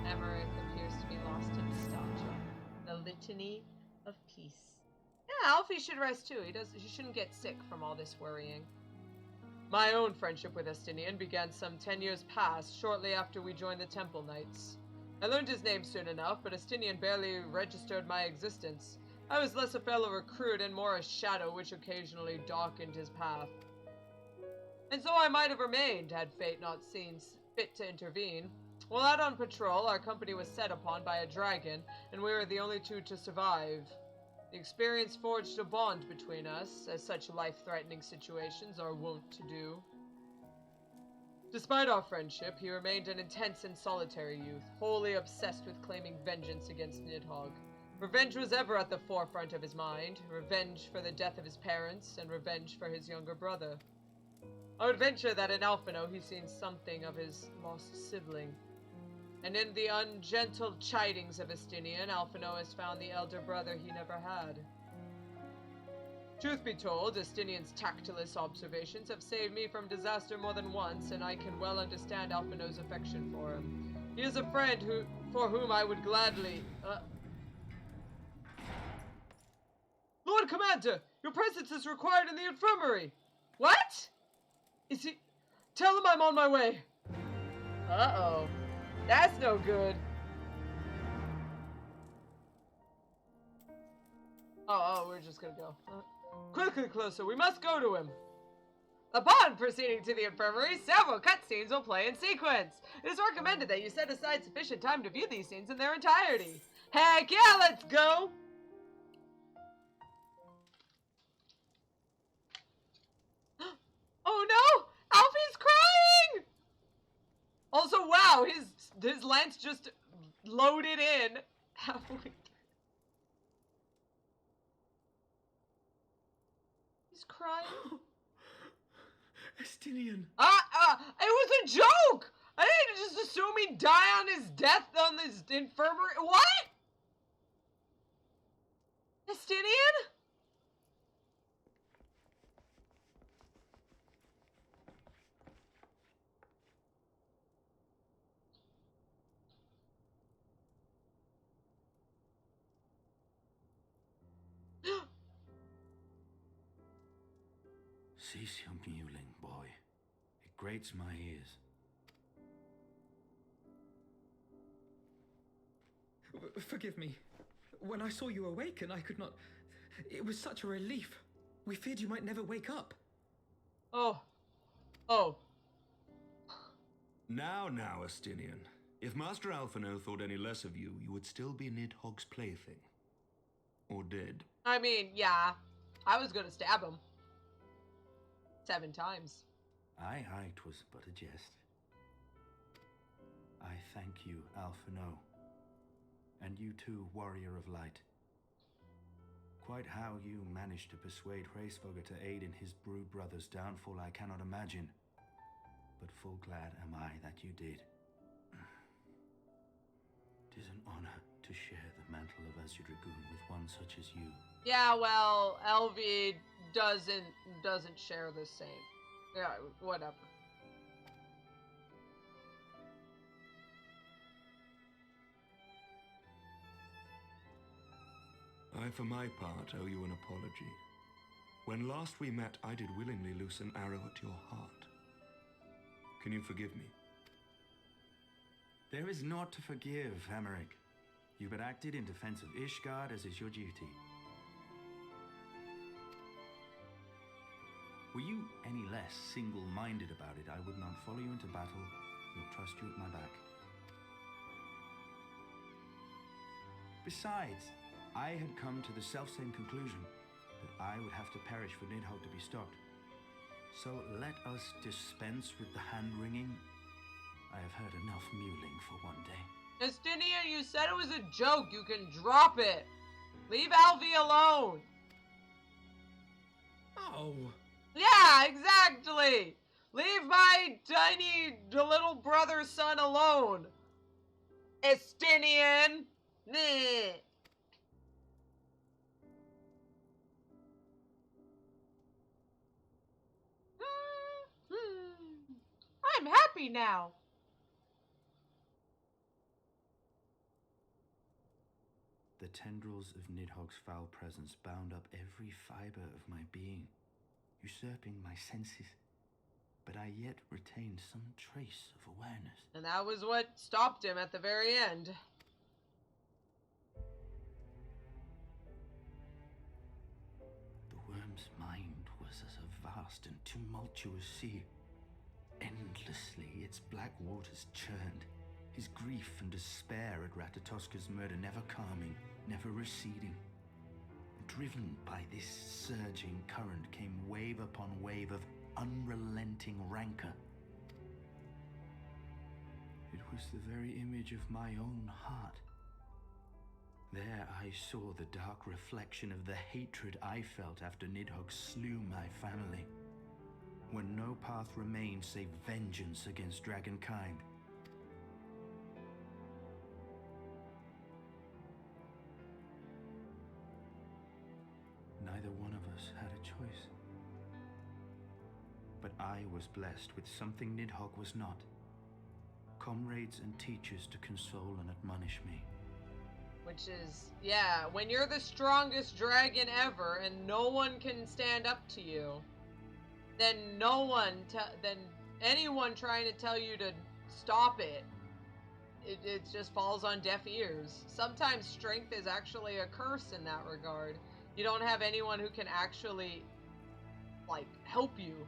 Emmerich appears to be lost in nostalgia. The Litany of Peace. Yeah, Alfie should rest too. He shouldn't get sick from all this worrying. My own friendship with Estinian began some 10 years past, shortly after we joined the Temple Knights. I learned his name soon enough, but Estinian barely registered my existence. I was less a fellow recruit and more a shadow which occasionally darkened his path. And so I might have remained, had fate not seen fit to intervene. While out on patrol, our company was set upon by a dragon, and we were the only two to survive. The experience forged a bond between us, as such life-threatening situations are wont to do. Despite our friendship, he remained an intense and solitary youth, wholly obsessed with claiming vengeance against Nidhogg. Revenge was ever at the forefront of his mind, revenge for the death of his parents, and revenge for his younger brother. I would venture that in Alphino he's seen something of his lost sibling. And in the ungentle chidings of Estinian, Alphino has found the elder brother he never had. Truth be told, Estinian's tactless observations have saved me from disaster more than once, and I can well understand Alphino's affection for him. He is a friend for whom I would gladly... Lord Commander, your presence is required in the infirmary. What? Is he... Tell him I'm on my way. Uh-oh. That's no good. Oh, we're just gonna go. Quickly, closer. We must go to him. Upon proceeding to the infirmary, several cutscenes will play in sequence. It is recommended that you set aside sufficient time to view these scenes in their entirety. Heck yeah, let's go! Oh no! Alfie's crying! Also, wow, his lance just loaded in halfway. He's crying. Estinian. It was a joke! I didn't just assume he'd die on his death on this infirmary. What? Estinian? Cease your mewling, boy. grates my ears. Forgive me. When I saw you awaken, I could not... It was such a relief. We feared you might never wake up. Oh. Oh. Now, Astinian. If Master Alphino thought any less of you, you would still be Nidhogg's plaything. Or dead. I mean, yeah. I was gonna stab him. 7 times. Aye, 'twas but a jest. I thank you, Alphino. And you too, Warrior of Light. Quite how you managed to persuade Hraesvalgr to aid in his brood brother's downfall I cannot imagine. But full glad am I that you did. 'Tis an honor to share the mantle of Azure Dragoon with one such as you. Yeah, well, Elvy doesn't share the same. Yeah, whatever. I, for my part, owe you an apology. When last we met, I did willingly loose an arrow at your heart. Can you forgive me? There is naught to forgive, Hameric. You but acted in defense of Ishgard as is your duty. Were you any less single-minded about it, I would not follow you into battle, nor trust you at my back. Besides, I had come to the selfsame conclusion, that I would have to perish for Nidhogg to be stopped. So let us dispense with the hand-wringing. I have heard enough mewling for one day. Astinian, you said it was a joke. You can drop it. Leave Elvy alone. Oh. Yeah, exactly. Leave my tiny little brother's son alone. Astinian. Meh. I'm happy now. The tendrils of Nidhogg's foul presence bound up every fiber of my being, usurping my senses, but I yet retained some trace of awareness. And that was what stopped him at the very end. The worm's mind was as a vast and tumultuous sea. Endlessly its black waters churned, his grief and despair at Ratatoska's murder never calming, never receding. Driven by this surging current came wave upon wave of unrelenting rancor. It was the very image of my own heart. There I saw the dark reflection of the hatred I felt after Nidhogg slew my family, when no path remained save vengeance against dragonkind. Neither one of us had a choice. But I was blessed with something Nidhogg was not. Comrades and teachers to console and admonish me. Which is, yeah, when you're the strongest dragon ever and no one can stand up to you, then then anyone trying to tell you to stop it, it just falls on deaf ears. Sometimes strength is actually a curse in that regard. You don't have anyone who can actually, like, help you.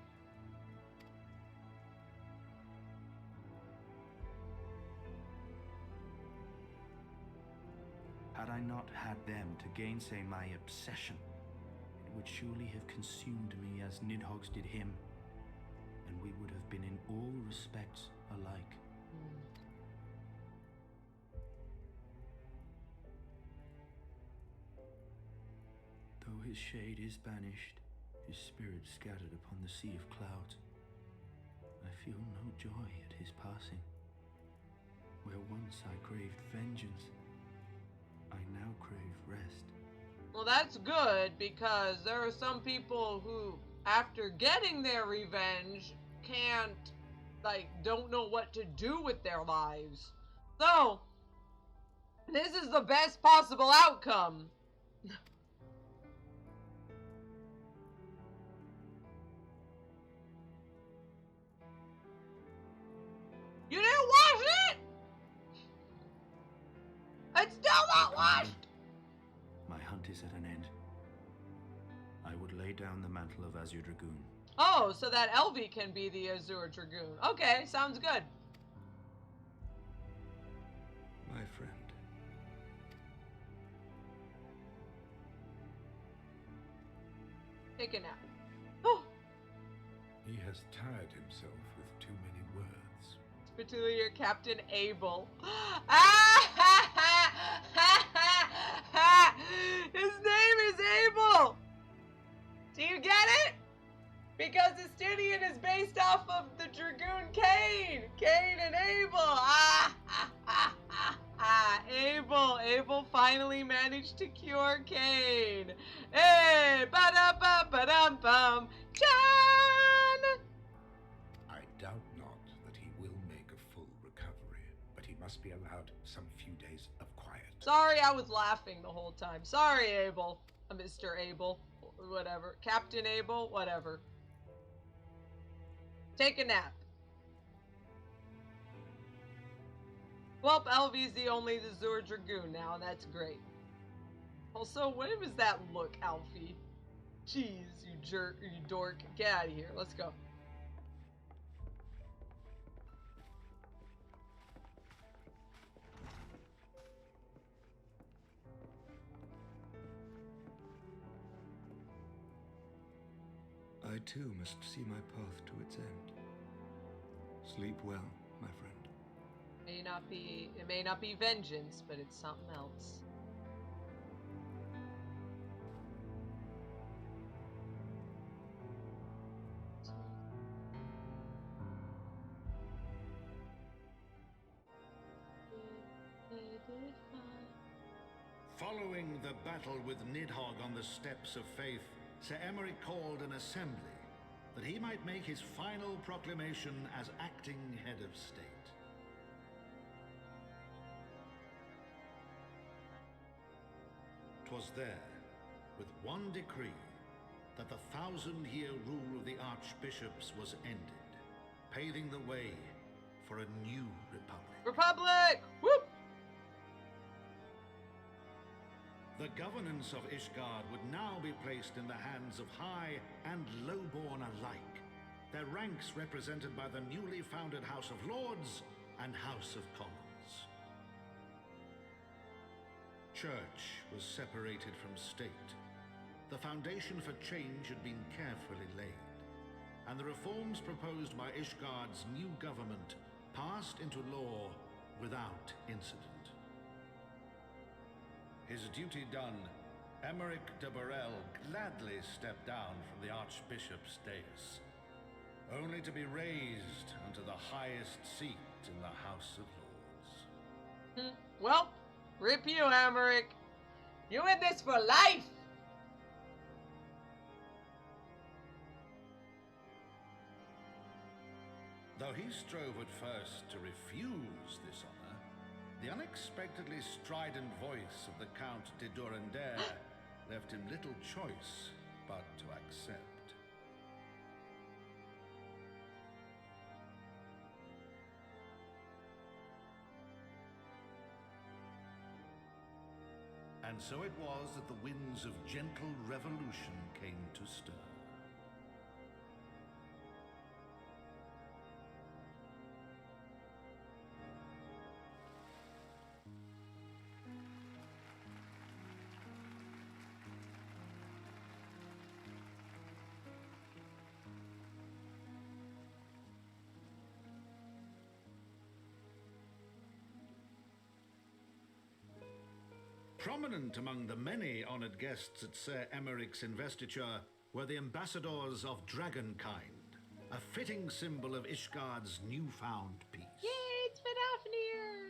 Had I not had them to gainsay my obsession, it would surely have consumed me as Nidhogg's did him, and we would have been in all respects alike. Though his shade is banished, his spirit scattered upon the sea of clouds, I feel no joy at his passing. Where once I craved vengeance, I now crave rest. Well, that's good, because there are some people who, after getting their revenge, don't know what to do with their lives. So, this is the best possible outcome. squashed! My hunt is at an end. I would lay down the mantle of Azure Dragoon. Oh, so that Elvy can be the Azure Dragoon. Okay, sounds good. My friend. Take a nap. Oh, He has tired himself with too many words. particularly your Captain Abel. His name is Abel! Do you get it? Because Estinian is based off of the Dragoon Cain. Cain and Abel. Abel finally managed to cure Cain. Hey, ba-da-ba-ba-dum-bum. John! I doubt not that he will make a full recovery, but he must be allowed some few days of quiet. Sorry, I was laughing the whole time. Sorry, Abel. Mr. Abel. Whatever. Captain Abel. Whatever. Take a nap. Well, Elvy's the only Azure Dragoon now. That's great. Also, what was that look, Alfie? Jeez, you jerk, you dork. Get out of here. Let's go. I too must see my path to its end. Sleep well, my friend. It may not be vengeance, but it's something else. Following the battle with Nidhogg on the Steps of Faith, Sir Emeric called an assembly that he might make his final proclamation as acting head of state. 'Twas there, with one decree, that the 1,000-year rule of the archbishops was ended, paving the way for a new republic. Republic! Whoop! The governance of Ishgard would now be placed in the hands of high and lowborn alike, their ranks represented by the newly founded House of Lords and House of Commons. Church was separated from state. The foundation for change had been carefully laid, and the reforms proposed by Ishgard's new government passed into law without incident. His duty done, Emeric de Burrell gladly stepped down from the Archbishop's dais, only to be raised unto the highest seat in the House of Lords. Well, rip you, Emeric. You in this for life! Though he strove at first to refuse this honor, the unexpectedly strident voice of the Count de Durandare left him little choice but to accept. And so it was that the winds of gentle revolution came to stir. Prominent among the many honored guests at Sir Emeric's investiture were the ambassadors of Dragonkind, a fitting symbol of Ishgard's newfound peace. Yay, it's Fenafnir!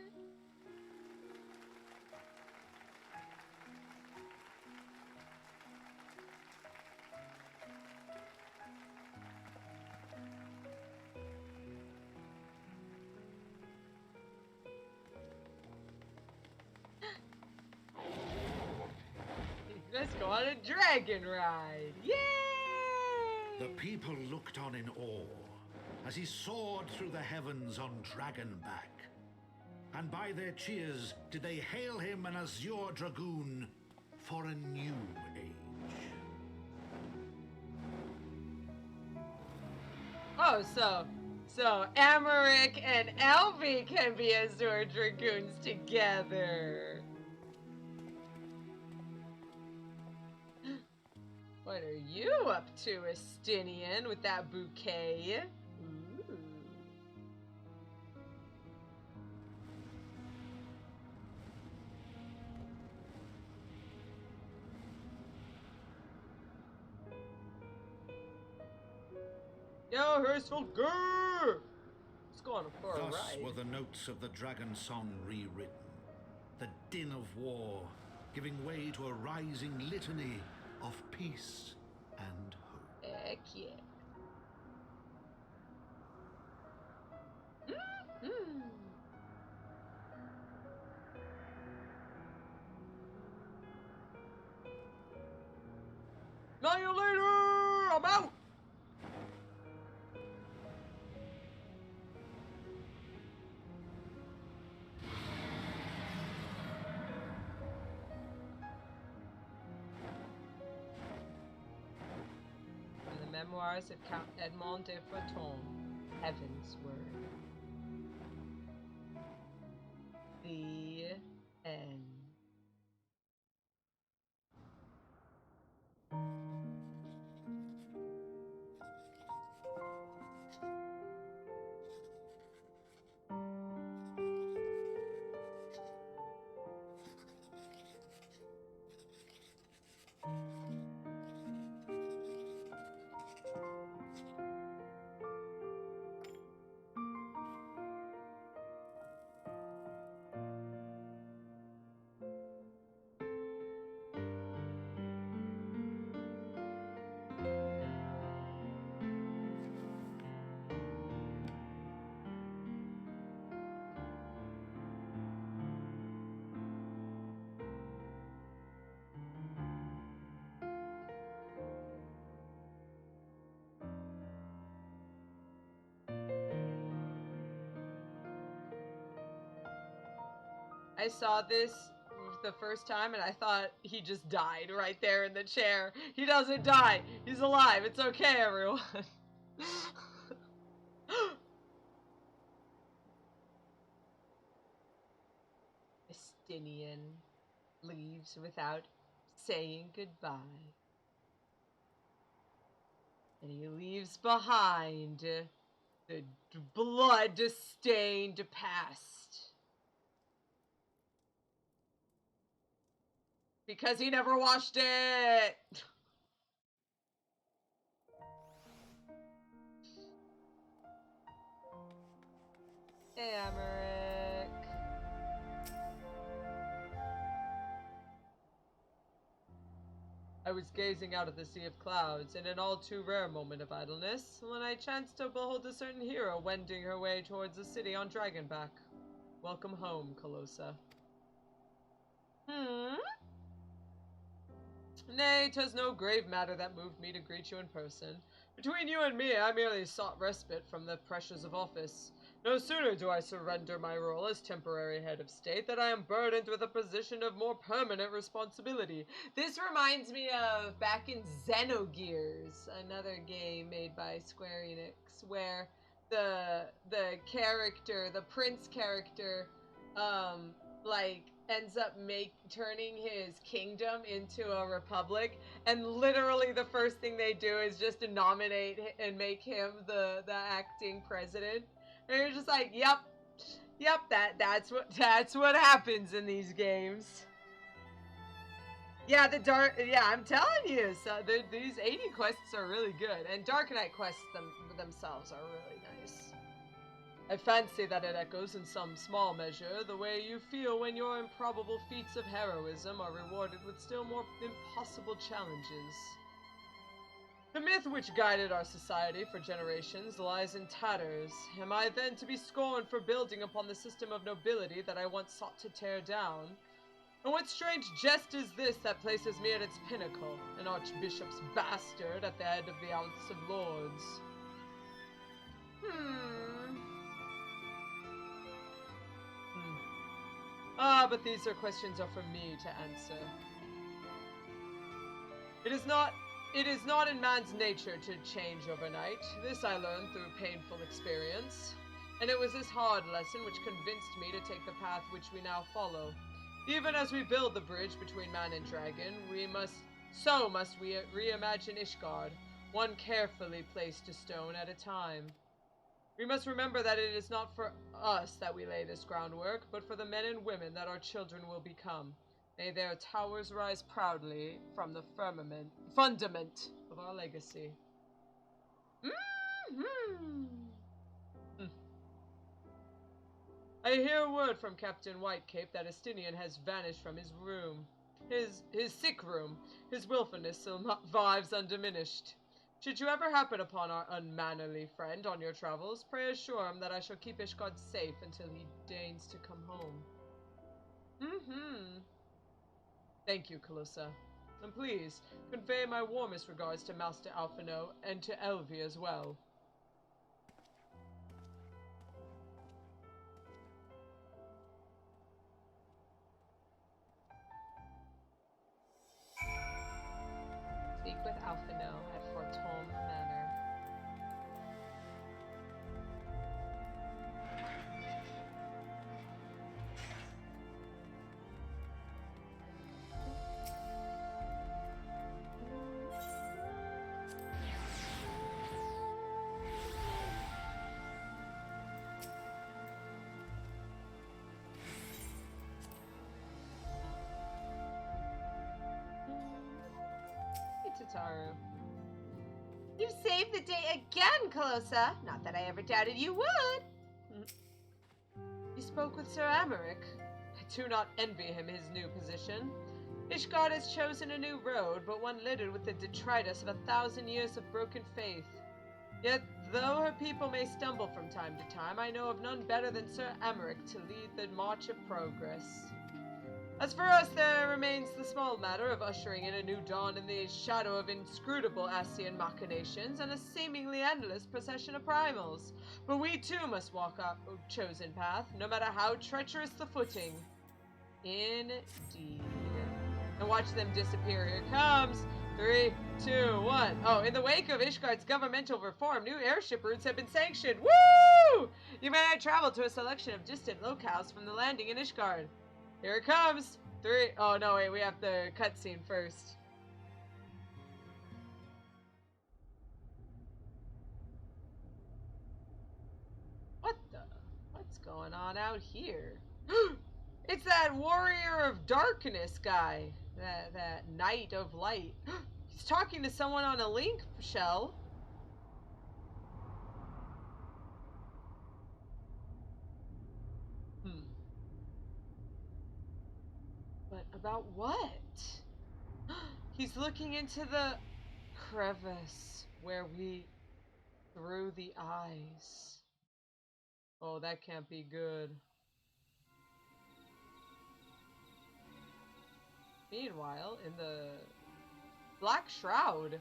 Let's go on a dragon ride! Yay! The people looked on in awe as he soared through the heavens on Dragonback. and by their cheers did they hail him an Azure Dragoon for a new age. Oh, so Amaric and Elvy can be Azure Dragoons together. What are you up to, Estinian, with that bouquet? Ooh. Yo, Hraesvalgr! Let's go on for a Thus ride. were the notes of the dragon song rewritten. The din of war, giving way to a rising litany of peace and hope. Heck yeah. Mm-hmm. Know you later! I'm out! In the memoirs of Count Edmond de Forton, Heavensward. The end. I saw this the first time and I thought he just died right there in the chair. He doesn't die. He's alive. It's okay, everyone. Estinian leaves without saying goodbye. And he leaves behind the blood-stained past. Because he never washed it! Hey, Amaric. I was gazing out at the sea of clouds in an all too rare moment of idleness when I chanced to behold a certain hero wending her way towards the city on Dragonback. Welcome home, Colossa. Nay, 'tis no grave matter that moved me to greet you in person. Between you and me, I merely sought respite from the pressures of office. No sooner do I surrender my role as temporary head of state than I am burdened with a position of more permanent responsibility. This reminds me of back in Xenogears, another game made by Square Enix, where the character, the prince character, ends up turning his kingdom into a republic, and literally the first thing they do is just to nominate and make him the acting president. And you're just like, yep, that's what happens in these games. Yeah, I'm telling you, so these 80 quests are really good, and Dark Knight quests themselves are really nice. I fancy that it echoes in some small measure the way you feel when your improbable feats of heroism are rewarded with still more impossible challenges. The myth which guided our society for generations lies in tatters. Am I then to be scorned for building upon the system of nobility that I once sought to tear down? And what strange jest is this that places me at its pinnacle, an archbishop's bastard at the head of the House of Lords? Ah, but these are questions are for me to answer. It is not in man's nature to change overnight. This I learned through painful experience. And it was this hard lesson which convinced me to take the path which we now follow. Even as we build the bridge between man and dragon, we must reimagine Ishgard, one carefully placed a stone at a time. We must remember that it is not for us that we lay this groundwork, but for the men and women that our children will become. May their towers rise proudly from the fundament of our legacy. I hear word from Captain Whitecape that Estinian has vanished from his room. His sick room. His willfulness survives undiminished. Should you ever happen upon our unmannerly friend on your travels, pray assure him that I shall keep Ishgard safe until he deigns to come home. Thank you, Kalissa. And please, convey my warmest regards to Master Alphino and to Elvy as well. Speak with Alphino at Fortolm Manor. Tataru. You saved the day again, Kalissa. Not that I ever doubted you would. You spoke with Sir Amaric. I do not envy him his new position. Ishgard has chosen a new road, but one littered with the detritus of 1,000 years of broken faith. Yet, though her people may stumble from time to time, I know of none better than Sir Amaric to lead the march of progress. As for us, there remains the small matter of ushering in a new dawn in the shadow of inscrutable Ascian machinations and a seemingly endless procession of primals. But we too must walk our chosen path, no matter how treacherous the footing. Indeed. And watch them disappear. Here comes 3, 2, 1. Oh, in the wake of Ishgard's governmental reform, new airship routes have been sanctioned. Woo! You may travel to a selection of distant locales from the landing in Ishgard. Here it comes! 3. Oh, no, wait, we have the cutscene first. What's going on out here? It's that Warrior of Darkness guy. That Knight of Light. He's talking to someone on a link shell. But about what? He's looking into the crevice where we threw the eyes. Oh, that can't be good. Meanwhile, in the Black Shroud.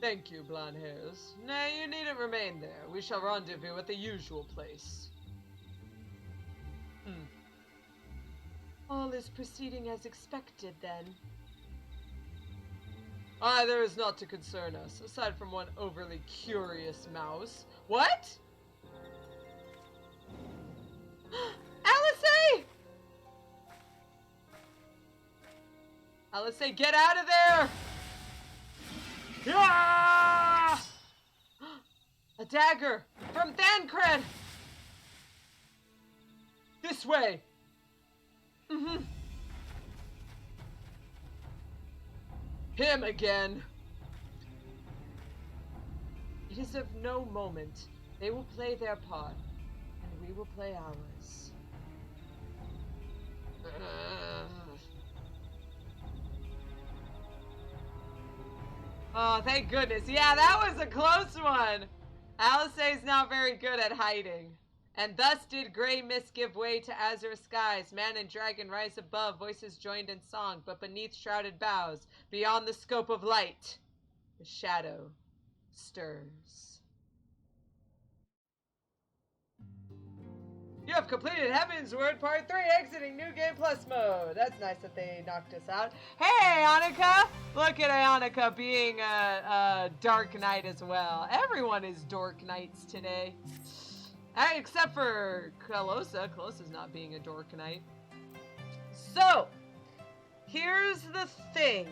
Thank you, blonde hairs. Nay, you needn't remain there. We shall rendezvous at the usual place. All is proceeding as expected, then. There is naught to concern us, aside from one overly curious mouse. What? Alice! Alice, get out of there! Ah! A dagger from Thancred! This way! Him again! It is of no moment. They will play their part, and we will play ours. Oh, thank goodness. Yeah, that was a close one. Alice is not very good at hiding. And thus did grey mist give way to azure skies. Man and dragon rise above, voices joined in song, but beneath shrouded boughs, beyond the scope of light, the shadow stirs. You have completed Heavensward Part 3, exiting New Game Plus mode. That's nice that they knocked us out. Hey, Annika! Look at Annika being a Dark Knight as well. Everyone is Dork Knights today. Except for Kalosa. Kalosa's not being a Dork Knight. So, here's the thing.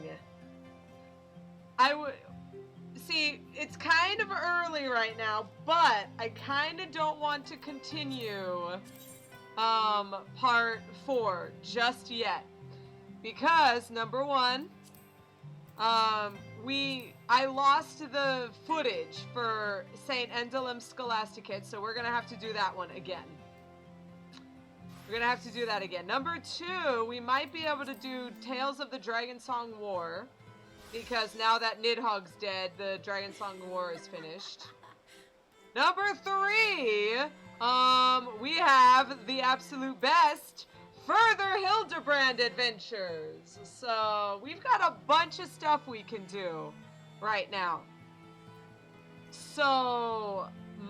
See, it's kind of early right now, but I kind of don't want to continue part 4 just yet. Because, number one, I lost the footage for St. Endelum Scholasticate, so we're gonna have to do that one again. We're gonna have to do that again. Number 2, we might be able to do Tales of the Dragonsong War. Because now that Nidhogg's dead, the Dragonsong War is finished. Number 3, we have the absolute best, Further Hildebrand Adventures. So, we've got a bunch of stuff we can do right now. So,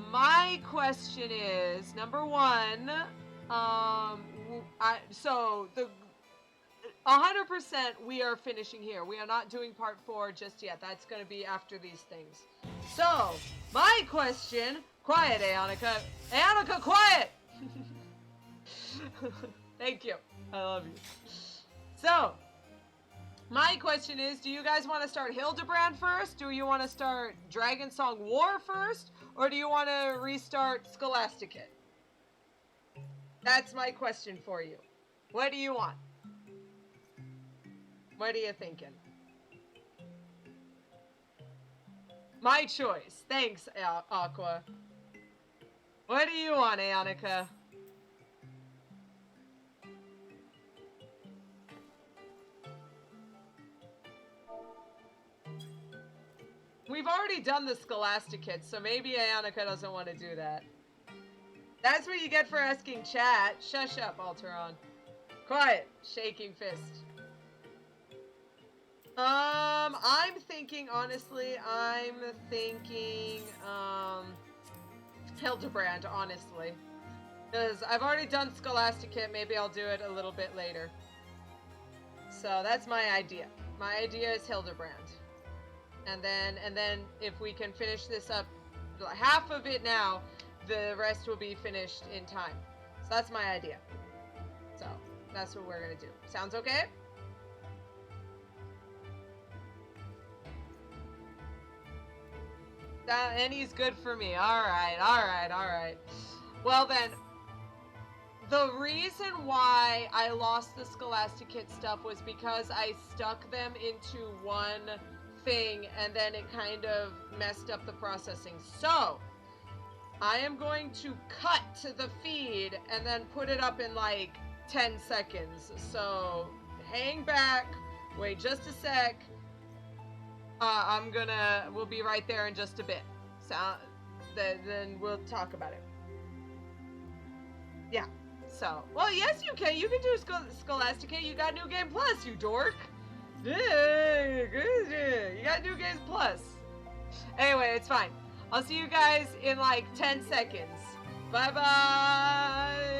my question is, number 1, 100% we are finishing here. We are not doing part 4 just yet. That's going to be after these things. So, my question... Quiet, Aonica. Aonica, quiet! Thank you. I love you. So, my question is, do you guys want to start Hildebrand first? Do you want to start Dragonsong War first? Or do you want to restart Scholasticate? That's my question for you. What do you want? What are you thinking? My choice. Thanks, Aqua. What do you want, Aonica? We've already done the Scholasticate, so maybe Aonica doesn't want to do that. That's what you get for asking chat. Shush up, Alteron. Quiet. Shaking fist. I'm thinking, honestly, Hildebrand, honestly. Because I've already done Scholasticate, maybe I'll do it a little bit later. So that's my idea. My idea is Hildebrand. And then if we can finish this up, half of it now, the rest will be finished in time. So that's my idea. So, that's what we're gonna do. Sounds okay? Any's good for me. Alright. Well then, the reason why I lost the Scholasticate stuff was because I stuck them into one thing and then it kind of messed up the processing. So, I am going to cut to the feed and then put it up in like 10 seconds. So, hang back, wait just a sec. We'll be right there in just a bit. So, then we'll talk about it. Yeah, so, well, yes you can. You can do Scholasticate. You got New Game Plus, you dork. Yeah, you got New Game Plus. Anyway, it's fine. I'll see you guys in like 10 seconds. Bye-bye.